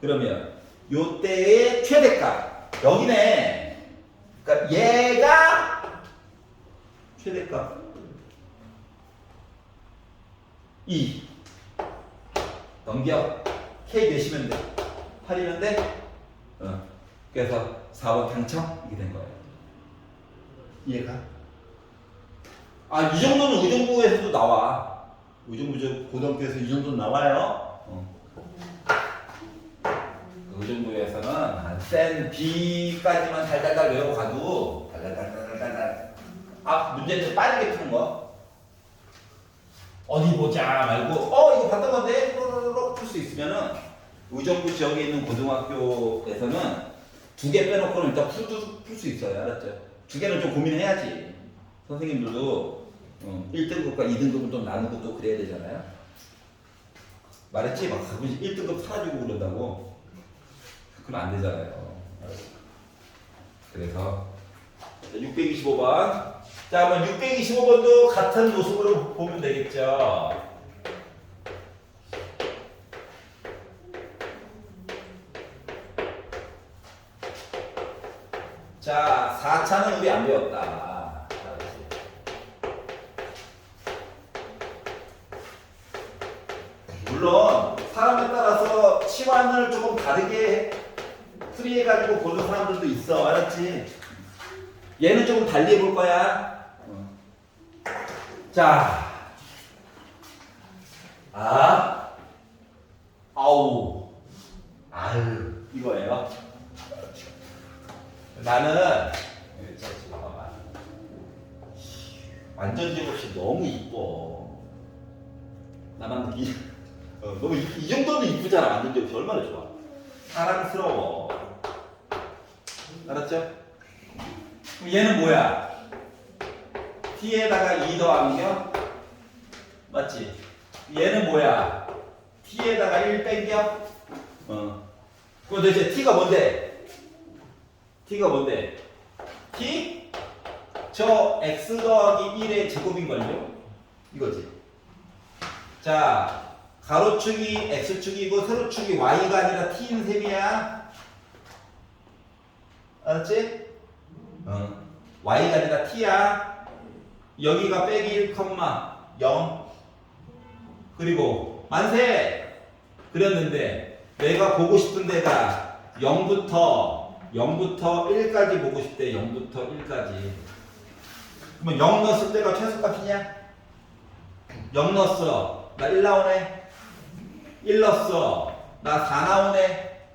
[SPEAKER 1] 그러면 요때의 최대값. 여기네. 그러니까 얘가 최대값. 2 넘겨. K 몇이면 돼? 8이면 돼? 그래서 4번 당첨? 이게 된 거예요. 이해가? 이 정도는 의정부에서도 나와. 의정부 고등학교에서 이 정도는 나와요. 의정부에서는 한 센 B까지만 달달달 외워가도 달달달달달달. 문제는 빠르게 푸는 거. 어디 보자 말고 이거 봤던 건데 풀 수 있으면은 의정부 지역에 있는 고등학교에서는 2개 빼놓고는 일단 풀 수 있어요. 알았죠? 2개는 좀 고민해야지. 선생님들도 1등급과 2등급을 좀 나누고 또 그래야 되잖아요. 말했지? 막 1등급 사라지고 그런다고. 그럼 안 되잖아요. 그래서 625번. 자, 그럼 625번도 같은 모습으로 보면 되겠죠. 자, 4차는 우리 안 배웠다. 물론 사람에 따라서 치환을 조금 다르게 풀이해가지고 보는 사람들도 있어. 알았지? 얘는 조금 달리 해볼 거야. 자, 아우, 아유, 이거예요. 나는 봐봐. 완전 제곱식 너무 이뻐. 나만 너무 이 정도는 이쁘잖아. 완전 제곱식 얼마나 좋아. 사랑스러워. 알았죠? 그럼 얘는 뭐야? t에다가 2 더하면 맞지? 얘는 뭐야? t에다가 1 뺀겨? 그럼 도대체 t가 뭔데? t가 뭔데? t? 저 x 더하기 1의 제곱인걸요? 이거지. 자, 가로축이 x축이고 세로축이 y가 아니라 t인 셈이야. 알았지? y가 아니라 t야. 여기가 빼기 1, 0. 그리고 만세! 그렸는데 내가 보고 싶은 데가 0부터 1까지 보고 싶대. 0부터 1까지. 그러면 0 넣었을 때가 최소값이냐? 0 넣었어. 나 1 나오네. 1 넣었어. 나 4 나오네.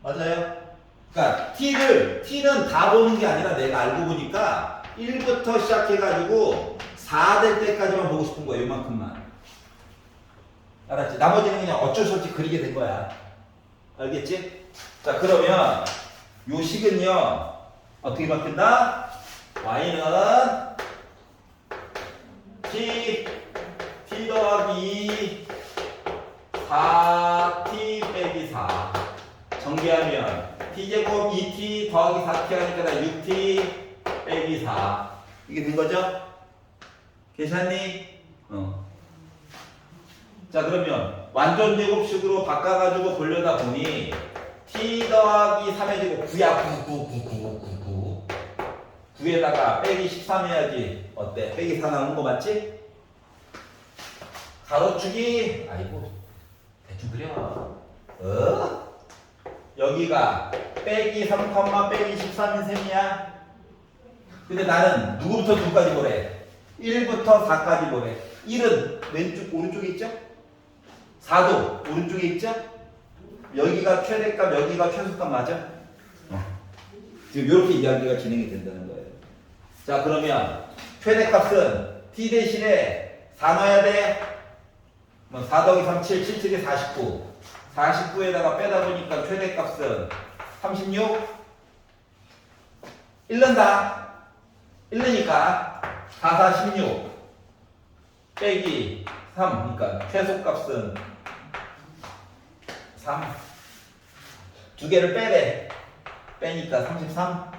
[SPEAKER 1] 맞아요? 그러니까 t는 다 보는 게 아니라 내가 알고 보니까 1부터 시작해가지고 4 될 때까지만 보고 싶은 거야. 이만큼만. 알았지? 나머지는 그냥 어쩔 수 없이 그리게 된 거야. 알겠지? 자, 그러면 요 식은요 어떻게 바뀐다? y는 t 더하기 4t 빼기 4 정리하면 t제곱 2t 더하기 4t 하니까 6t 빼기 4 이게 된 거죠? 괜찮니? 자, 그러면 완전 제곱식으로 바꿔가지고 보려다 보니 t 더하기 3의 제곱 9야. 9 9에다가 빼기 13 해야지. 어때? 빼기 4 나오는 거 맞지? 가로축이 아이고 대충 그려. 여기가 빼기 3, 빼기 13인 셈이야. 근데 나는 누구부터 누구까지 보래? 1부터 4까지 보래. 1은 왼쪽 오른쪽에 있죠? 4도 오른쪽에 있죠? 여기가 최대값, 여기가 최소값 맞아? 지금 이렇게 이야기가 진행이 된다는 거예요. 자, 그러면 최대값은 t 대신에 4 넣어야 돼. 4 더하기 3, 7, 7, 7이 49. 49에다가 빼다 보니까 최대값은 36. 1 넣는다. 1 넣으니까 4, 4, 16 빼기 3. 그러니까 최소값은 3. 두 개를 빼래. 빼니까 33.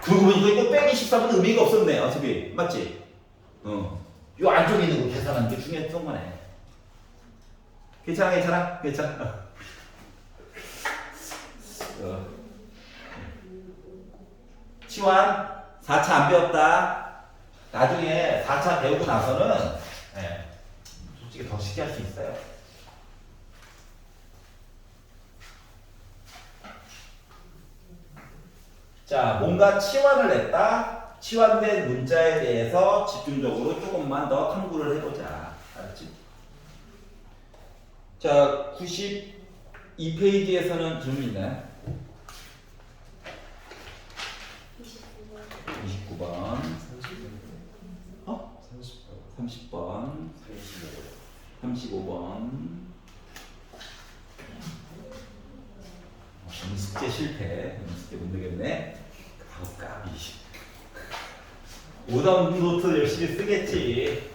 [SPEAKER 1] 그러고 보니까 이거 빼기 13은 의미가 없었네. 어차피 맞지? 요 안쪽에 있는 거 계산하는 게 중요했던 거네. 괜찮아? 치환 4차 안 배웠다. 나중에 4차 배우고 나서는 솔직히 더 쉽게 할 수 있어요. 자, 뭔가 치환을 냈다. 치환된 문자에 대해서 집중적으로 조금만 더 탐구를 해보자. 알았지? 자, 92페이지에서는 질문 있나요? 29번. 30번. 35번. 숙제 실패. 숙제 못 내겠네. 까비. 오답 노트 열심히 쓰겠지.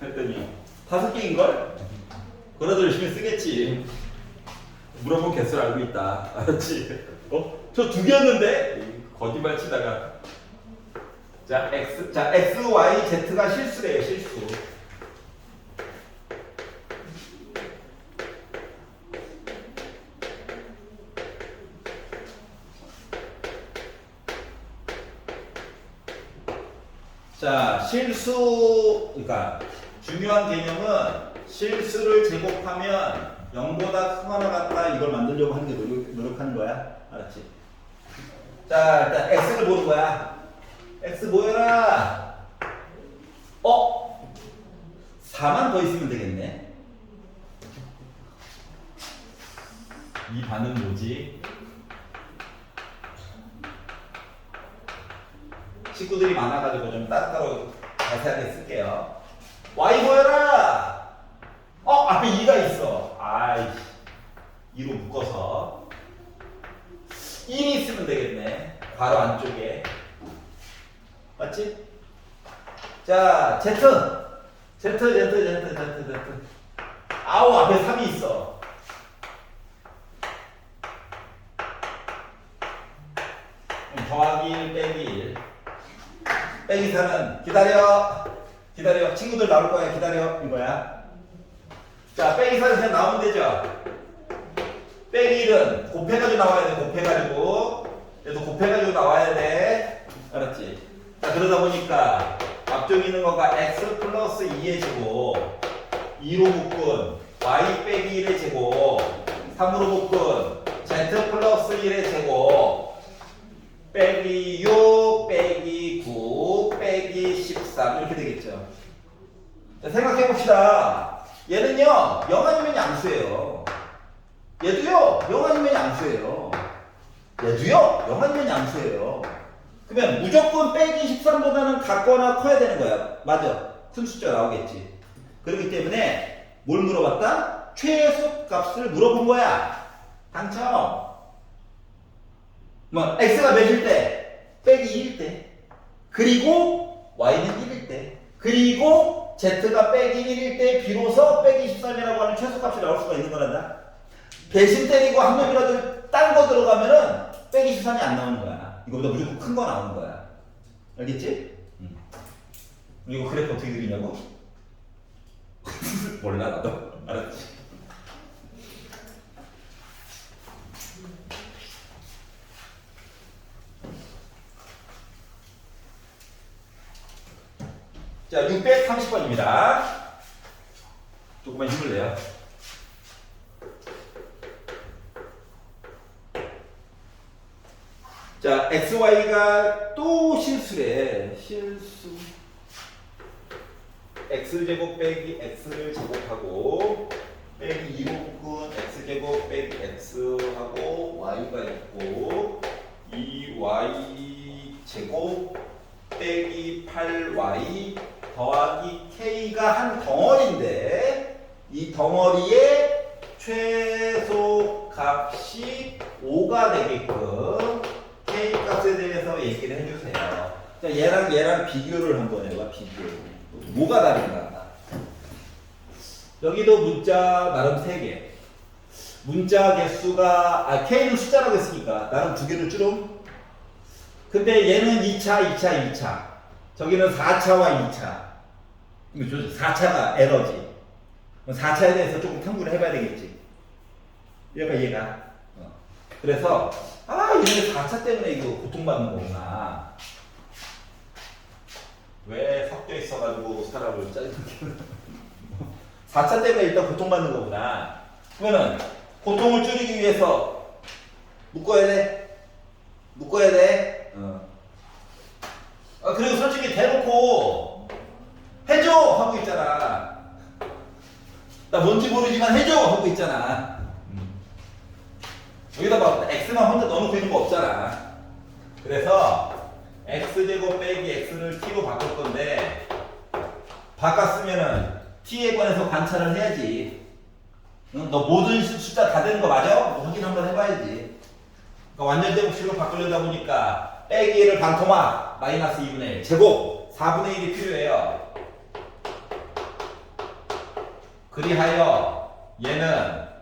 [SPEAKER 1] 했더니 5개인걸? 그래도 열심히 쓰겠지. 물어본 개수를 알고 있다. 알았지? 저 2개였는데? 거짓말 치다가. 자, X, Y, Z가 실수래요, 실수. 자, 그러니까 중요한 개념은 실수를 제곱하면 0보다 크거나 같다 이걸 만들려고 하는 게 노력하는 거야. 알았지? 자, 일단 x를 보는 거야. x 뭐여라? 4만 더 있으면 되겠네. 이 반은 뭐지? 식구들이 많아가지고 좀 따로따로 자세하게 쓸게요. y 뭐여라? 앞에 2가 있어. 아이씨. 2로 묶어서 1이 있으면 되겠네. 바로 안쪽에. 맞지? 자, Z. 아우, 앞에 3이 있어. 더하기 1 빼기 1. 빼기 4는 기다려. 친구들 나올 거야. 기다려. 이거야. 자, 빼기 4는 그냥 나오면 되죠. 빼기 1은 곱해가지고 나와야 돼. 얘도 곱해가지고 나와야 돼. 알았지? 자, 그러다 보니까 앞쪽에 있는 거가 x 플러스 2의 제곱, 2로 묶은 y 빼기 1의 제곱, 3으로 묶은 z 플러스 1의 제곱, 빼기 6, 빼기 9, 빼기 13 이렇게 되겠죠. 자, 생각해봅시다. 얘는요 0 아니면 양수예요. 얘도요 0 아니면 양수예요. 그러면 무조건 빼기 13보다는 같거나 커야 되는 거야. 맞아. 큰 숫자 나오겠지. 그렇기 때문에 뭘 물어봤다? 최소 값을 물어본 거야. 당첨. 뭐 x가 몇일 때? 빼기 2일 때. 그리고 y는 1일 때. 그리고 z가 빼기 1일 때 비로소 빼기 13이라고 하는 최소값이 나올 수가 있는 거란다. 대신 때리고 한 놈이라도 딴 거 들어가면은 빼기 13이 안 나오는 거야. 이거보다 무조건 큰 거 나오는 거야. 알겠지? 이거 그래프 어떻게 그리냐고? 몰라 나도. 알았지? 자, 630번입니다. 조금만 힘을 내요. 자, xy가 또 실수래. x제곱 빼기 x를 제곱하고 빼기 2로 묶은 x제곱 빼기 x하고 y가 있고 2y 제곱 빼기 8y 더하기 k가 한 덩어리인데 이 덩어리의 최소 값이 5가 되게끔 k 값에 대해서 얘기를 해주세요. 자, 얘랑 비교를 한번 해봐. 비교. 뭐가 다른가? 여기도 문자 나름 3개. 문자 개수가 k는 숫자라고 했으니까 나름 2개를 줄음. 근데 얘는 2차. 저기는 4차와 2차. 4차가 에러지. 4차에 대해서 조금 탐구를 해봐야 되겠지. 얘가. 그래서 얘네 4차 때문에 이거 고통받는 거구나. 왜 섞여 있어가지고 사람을 짜증나게 4차 때문에 일단 고통받는 거구나. 그러면은 고통을 줄이기 위해서 묶어야 돼. 그리고 솔직히 대놓고 해줘 하고 있잖아. 나 뭔지 모르지만 해줘 하고 있잖아. 여기다 막 x만 혼자 넣어놓고 있는 거 없잖아. 그래서 x제곱 빼기 x를 t로 바꿀 건데 바꿨으면은 t에 관해서 관찰을 해야지. 너 모든 숫자 다 되는 거 맞아? 확인 한번 해봐야지. 그러니까 완전 제곱식으로 바꾸려다 보니까 빼기 1을 반토막 마이너스 2분의 1 제곱 4분의 1이 필요해요. 그리하여 얘는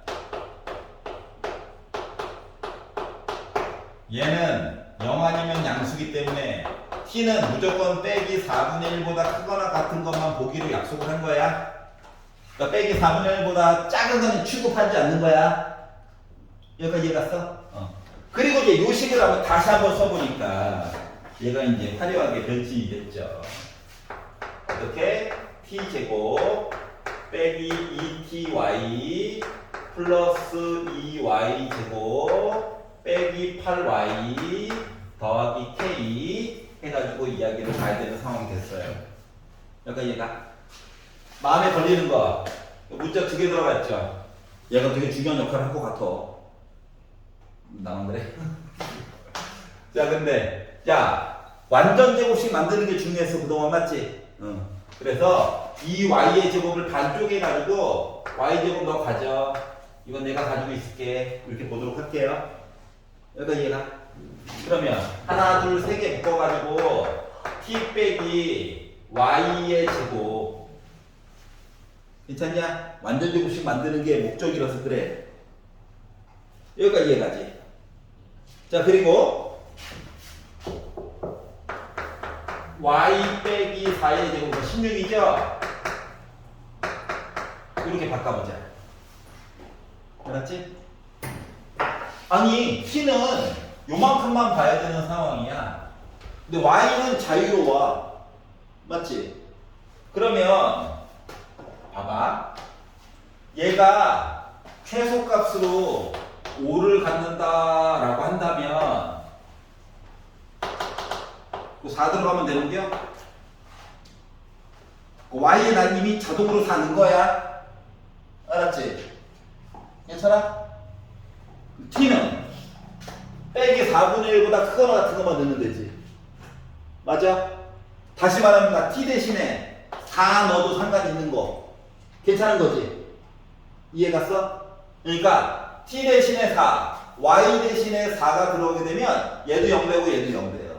[SPEAKER 1] 0 아니면 양수기 때문에 t는 무조건 빼기 4분의 1보다 크거나 같은 것만 보기로 약속을 한 거야. 그러니까 빼기 4분의 1보다 작은 거는 취급하지 않는 거야. 여기까지 이해갔어? 그리고 이제 요 식을 다시 한번 써보니까 얘가 이제 화려하게 변신이 됐죠. 어떻게? t제곱 빼기 2ty 플러스 2y 제곱 빼기 8y 더하기 k 해가지고 이야기를 가야 되는 상황이 됐어요. 약간 얘가 마음에 걸리는 거 문자 2개 들어갔죠. 얘가 되게 중요한 역할을 할 것 같아. 나만 그래? 자, 근데 완전 제곱식 만드는 게 중요했어 그동안, 맞지? 응. 그래서 이 y의 제곱을 반쪽에 가지고 y 제곱 너 가져. 이건 내가 가지고 있을게. 이렇게 보도록 할게요. 여기가 이해가? 그러면 하나, 둘, 세 개 묶어가지고 t 빼기 y의 제곱. 괜찮냐? 완전 제곱식 만드는 게 목적이라서 그래. 여기까지 이해가지? 자, 그리고 y 빼기 4의 제곱은 16이죠? 이렇게 바꿔보자. 알았지? 아니, t는 요만큼만 봐야 되는 상황이야. 근데 y는 자유로워. 맞지? 그러면 봐봐. 얘가 최소값으로 5를 갖는다라고 한다면 4 들어가면 되는겨? y에 난 이미 자동으로 4 넣은 거야. 알았지? 괜찮아? t는 빼기 4분의 1보다 크거나 같은 것만 넣으면 되지. 맞아? 다시 말하면 t 대신에 4 넣어도 상관 있는 거. 괜찮은 거지? 이해 갔어? 그러니까 t 대신에 4, y 대신에 4가 들어오게 되면 얘도 0되고 얘도 0돼요.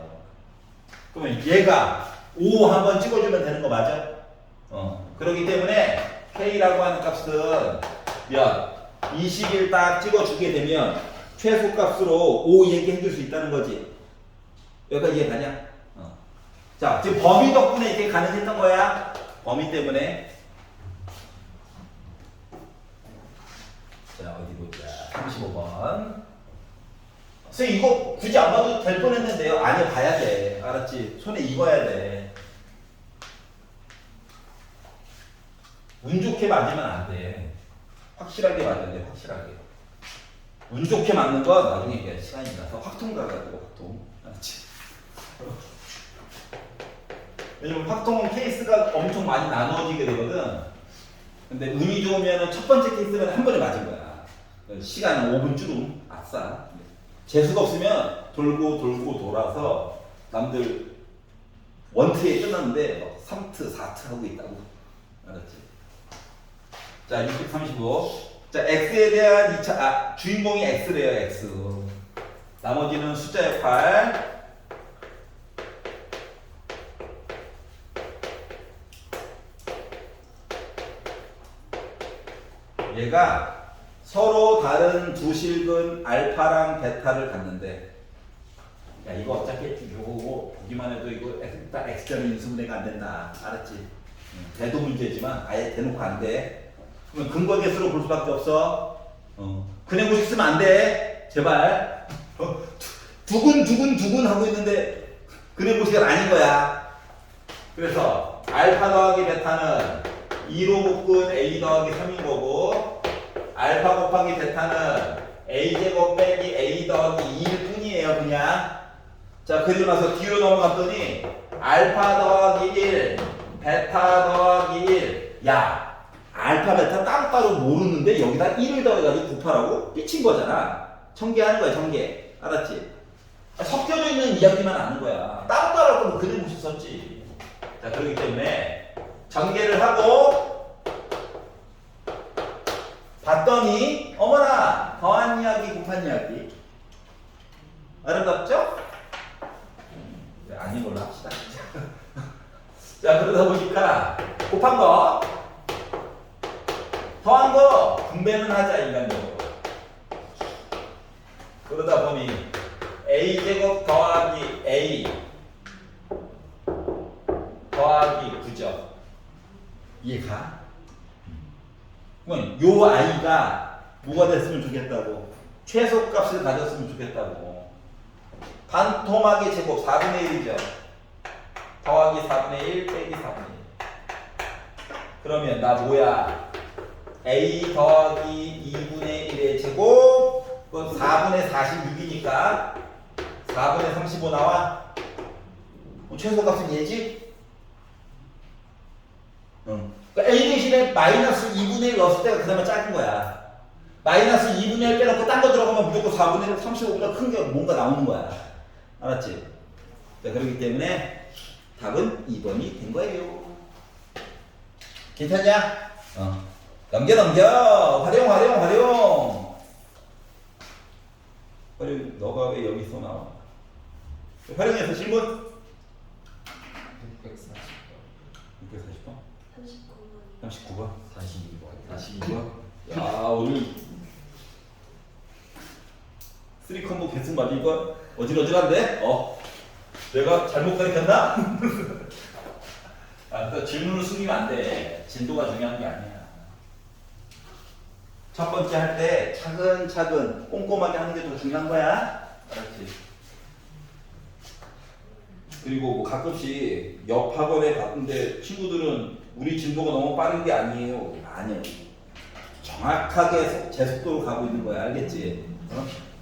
[SPEAKER 1] 그러면 얘가 5 한번 찍어주면 되는 거 맞아? 그렇기 때문에 k라고 하는 값은 몇? 20일 딱 찍어주게 되면 최소값으로 5 얘기해 줄 수 있다는 거지. 여기까지 이해 가냐? 자, 지금 범위 덕분에 이렇게 가능했던 거야. 범위 때문에. 자, 어디 보자. 35번. 선생님 이거 굳이 안 봐도 될 뻔했는데요. 아니, 봐야 돼. 알았지? 손에 익어야 돼. 운 좋게 맞으면 안 돼. 확실하게 맞아야 돼. 확실하게. 운 좋게 맞는 거 나중에 얘기해. 시간이 나서 확통 가가지고 확통. 알았지? 왜냐면 확통은 케이스가 엄청 많이 나눠지게 되거든. 근데 운이 좋으면 첫 번째 케이스는 한 번에 맞은 거야. 시간은 5분 주름. 아싸. 재수가 없으면 돌고 돌고 돌아서 남들 원트에 끝났는데 3트, 4트 하고 있다고. 알았지? 자, 635. 자, x에 대한 2차, 주인공이 x래요, x. 나머지는 숫자 역할. 얘가 서로 다른 두 실근 알파랑 베타를 갖는데, 야, 이거 어차피 이거 보기만 해도 이거 딱 x점의 인수분해가 안 된다. 알았지? 대도 문제지만 아예 대놓고 안 돼. 그러면 근거계수로 볼 수밖에 없어. 근해고식 쓰면 안 돼. 제발. 두근 하고 있는데 근해고식은 아닌 거야. 그래서 알파 더하기 베타는 2로 묶은 a 더하기 3인 거고, 알파 곱하기 베타는 a제곱 빼기 a 더하기 2일 뿐이에요, 그냥. 자, 그리고 나서 뒤로 넘어갔더니 알파 더하기 1, 베타 더하기 1. 야, 알파 베타 따로따로 모르는데 여기다 1을 더해가지고 곱하라고? 삐친 거잖아. 전개하는 거야, 전개. 알았지? 섞여져 있는 이야기만 아는 거야. 따로따로 할 거면 그냥 무식 썼지. 자, 그렇기 때문에 전개를 하고 봤더니 어머나, 더한 이야기 곱한 이야기. 아름답죠? 네, 아닌 걸로 합시다. 자, 그러다 보니까 곱한 거 더한 거 분배는 하자, 인간적으로. 그러다 보니 a제곱 더하기 a 더하기 9죠. 이해가? 그러면 요 아이가 뭐가 됐으면 좋겠다고? 최소값을 가졌으면 좋겠다고. 반토막의 제곱 4분의 1이죠. 더하기 4분의 1 빼기 4분의 1. 그러면 나 뭐야? a 더하기 2분의 1의 제곱 그건 4분의 46이니까 4분의 35 나와? 최소값은 얘지? 응. 그러니까 a 대신에 마이너스 2분의 1 넣었을 때가 그나마 작은 거야. 마이너스 2분의 1 빼놓고 딴 거 들어가면 무조건 4분의 1, 35보다 큰 게 뭔가 나오는 거야. 알았지? 자, 그렇기 때문에 답은 2번이 된 거예요. 괜찮냐? 넘겨. 활용. 너가 왜 여기서 나와? 활용해서 질문? 640번? 39번? 42번? 야, 오늘 3컴보 계속 맞으니까 어질어질한데? 내가 잘못 가르쳤나? 또 질문을 숨기면 안 돼. 진도가 중요한 게 아니야. 첫 번째 할 때 차근차근 꼼꼼하게 하는 게 더 중요한 거야. 알았지? 그리고 뭐 가끔씩 옆 학원에 갔는데 친구들은 우리 진도가 너무 빠른 게 아니에요. 아니에요. 정확하게 제 속도로 가고 있는 거야. 알겠지?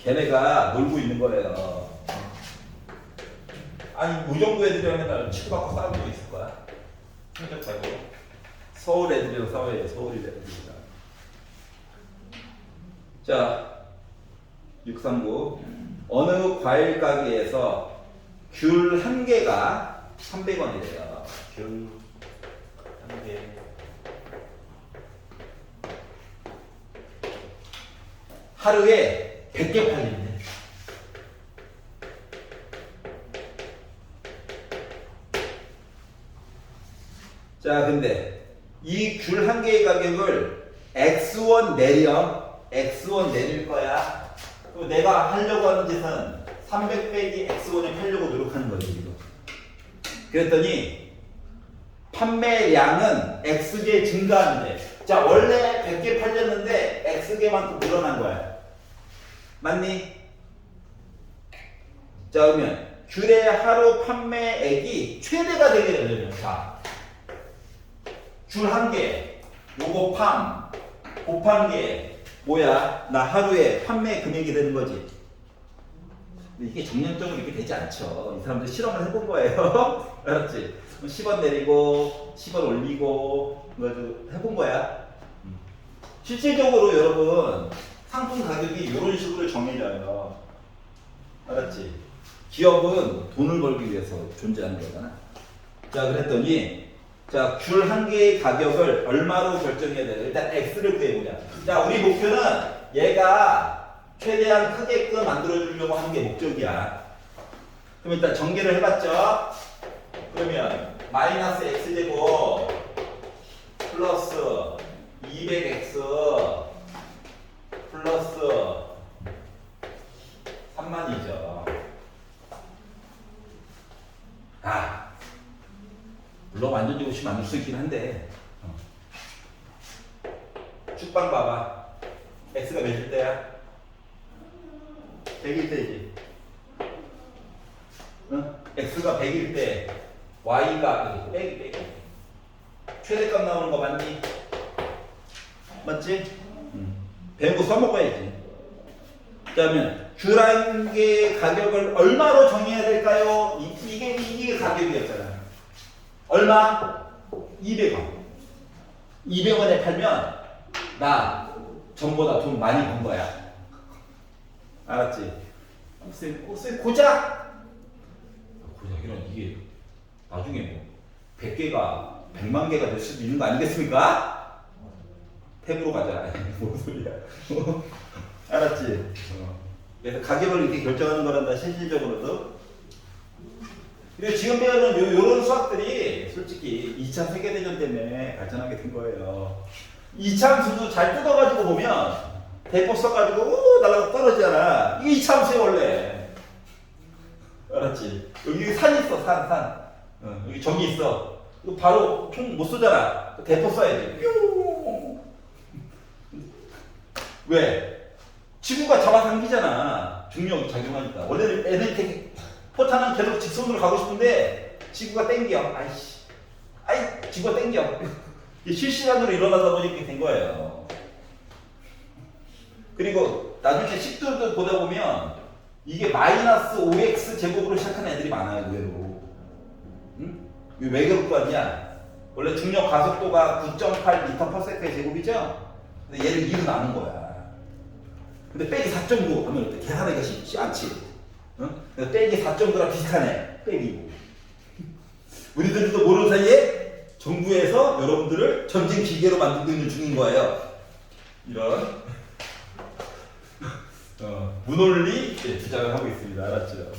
[SPEAKER 1] 걔네가 놀고 있는 거예요. 아니, 이 정도 애들이랑 맨날 치고받고 싸우고 있을 거야. 성적하고. 서울 애들이랑 싸워요. 서울 애들이랑. 자, 639. 어느 과일 가게에서 귤 한 개가 300원이래요. 귤 한 개. 하루에 100개 팔린대. 자, 근데 이 귤 한 개의 가격을 X1 내릴 거야. 또 내가 하려고 하는 짓은 300 빼기 X1에 팔려고 노력하는 거지, 지금. 그랬더니 판매량은 X개 증가하는데, 자, 원래 100개 팔렸는데 X개만큼 늘어난 거야. 맞니? 자, 그러면 귤의 하루 판매액이 최대가 되게 되려면, 자, 귤 한 개, 요거 곱한 개, 뭐야? 나 하루에 판매 금액이 되는 거지. 근데 이게 정량적으로 이렇게 되지 않죠. 이 사람들 실험을 해본 거예요. 알았지? 10원 내리고 10원 올리고 해본 거야. 실질적으로 여러분 상품 가격이 이런 식으로 정해져요. 알았지? 기업은 돈을 벌기 위해서 존재하는 거잖아. 자, 그랬더니 자, 귤 한 개의 가격을 얼마로 결정해야 돼? 일단 X를 구해보자. 자, 우리 목표는 얘가 최대한 크게끔 만들어주려고 하는 게 목적이야. 그럼 일단 전개를 해봤죠? 그러면 마이너스 X제곱 플러스 200X 플러스 3만이죠. 물론 완전히 없이 만들 수 있긴 한데 축방 봐봐. X가 몇일 때야? 100일 때지. X가 100일 때 Y가 빼기 최대값 나오는 거 맞니? 맞지? 배운 거 써먹어야지. 그러면 귤 한 개의 가격을 얼마로 정해야 될까요? 이게 가격이었잖아. 얼마? 200원. 200원에 팔면 나 전보다 돈 많이 번 거야. 알았지? 고작 이런 이게 나중에 뭐 100개가 100만 개가 될 수도 있는 거 아니겠습니까? 탭으로 가자. 뭔 소리야. 알았지? 그래서 가격을 이렇게 결정하는 거란다, 실질적으로도. 그리고 지금 배우는 요런 수학들이 솔직히 2차 세계대전 때문에 발전하게 된 거예요. 이차함수도 잘 뜯어가지고 보면 대포 써가지고 날아가 떨어지잖아. 이게 이차함수야 원래. 알았지? 여기 산 있어, 산. 여기 점이 있어. 이거 바로 총 못 쏘잖아. 대포 써야지. 뿅. 왜? 지구가 잡아당기잖아. 중력이 작용하니까. 원래는 에너지 포탄은 계속 직선으로 가고 싶은데 지구가 땡겨. 지구가 땡겨. 이게 실시간으로 일어나다 보니 이렇게 된 거예요. 그리고 나중에 식들도 보다 보면 이게 마이너스 5x 제곱으로 시작하는 애들이 많아요, 의외로. 응? 이게 왜 그럴 거 같냐? 원래 중력 가속도가 9.8m/s의 제곱이죠? 근데 얘를 2로 나눈 거야. 근데 빼기 4.9 하면 계산하기가 쉽지 않지. 응? 그래서 빼기 4.9랑 비슷하네. 빼기. 우리들도 모르는 사이에 정부에서 여러분들을 전쟁 기계로 만들고 있는 중인 거예요. 이런 문원리 주장을 하고 있습니다. 알았죠?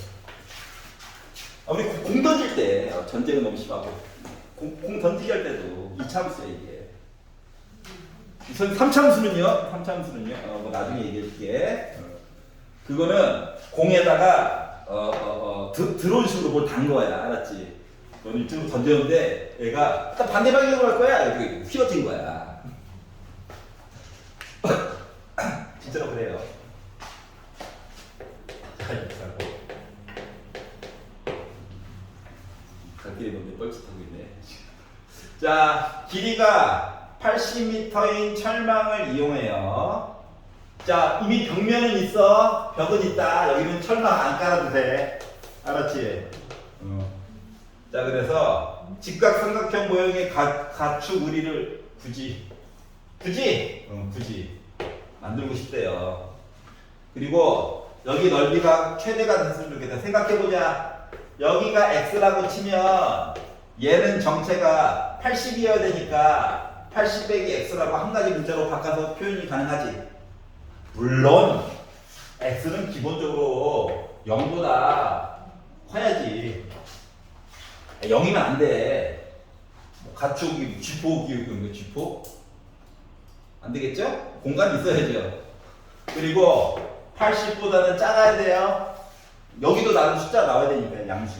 [SPEAKER 1] 우리 공 던질 때 전쟁은 너무 심하고 공 던지기 할 때도 2차함수야 이게. 3차함수는요? 3차함수는요? 뭐 나중에 얘기해줄게. 그거는 공에다가 드론 식으로 뭘 단 거야. 알았지? 너는 이쪽으로 던졌는데 얘가 딱 반대 방향으로 갈 거야. 이렇게 휘어진 거야. 진짜로 그래요. 갈 길이 뭔데 뻘짓하고 있네. 자, 길이가 80m인 철망을 이용해요. 자, 이미 벽면은 있어. 벽은 있다. 여기는 철망 안 깔아도 돼. 알았지? 자, 그래서 직각삼각형 모형의 가축 의리를 굳이 만들고 싶대요. 그리고 여기 넓이가 최대가 됐으면 좋겠다. 생각해보자. 여기가 x라고 치면 얘는 정체가 80이어야 되니까 80 빼기 x라고 한 가지 문자로 바꿔서 표현이 가능하지. 물론 x는 기본적으로 0보다 커야지. 0이면 안 돼. 가축이 쥐포 기울고 있는 쥐포? 안 되겠죠? 공간이 있어야죠. 그리고 80보다는 작아야 돼요. 여기도 나는 숫자 나와야 되니까 양수.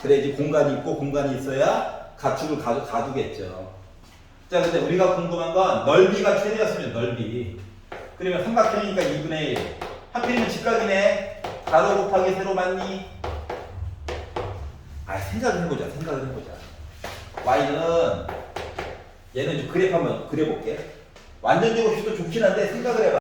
[SPEAKER 1] 그래야지 공간이 있고 공간이 있어야 가축을 가두겠죠. 자, 근데 우리가 궁금한 건 넓이가 최대였으면 넓이. 그러면 삼각형이니까 2분의 1. 하필이면 직각이네. 가로 곱하기 세로 맞니? 생각을 해보자. y는 얘는 좀 그래프 한번 그려볼게. 완전적으로 해도 좋긴 한데 생각을 해봐.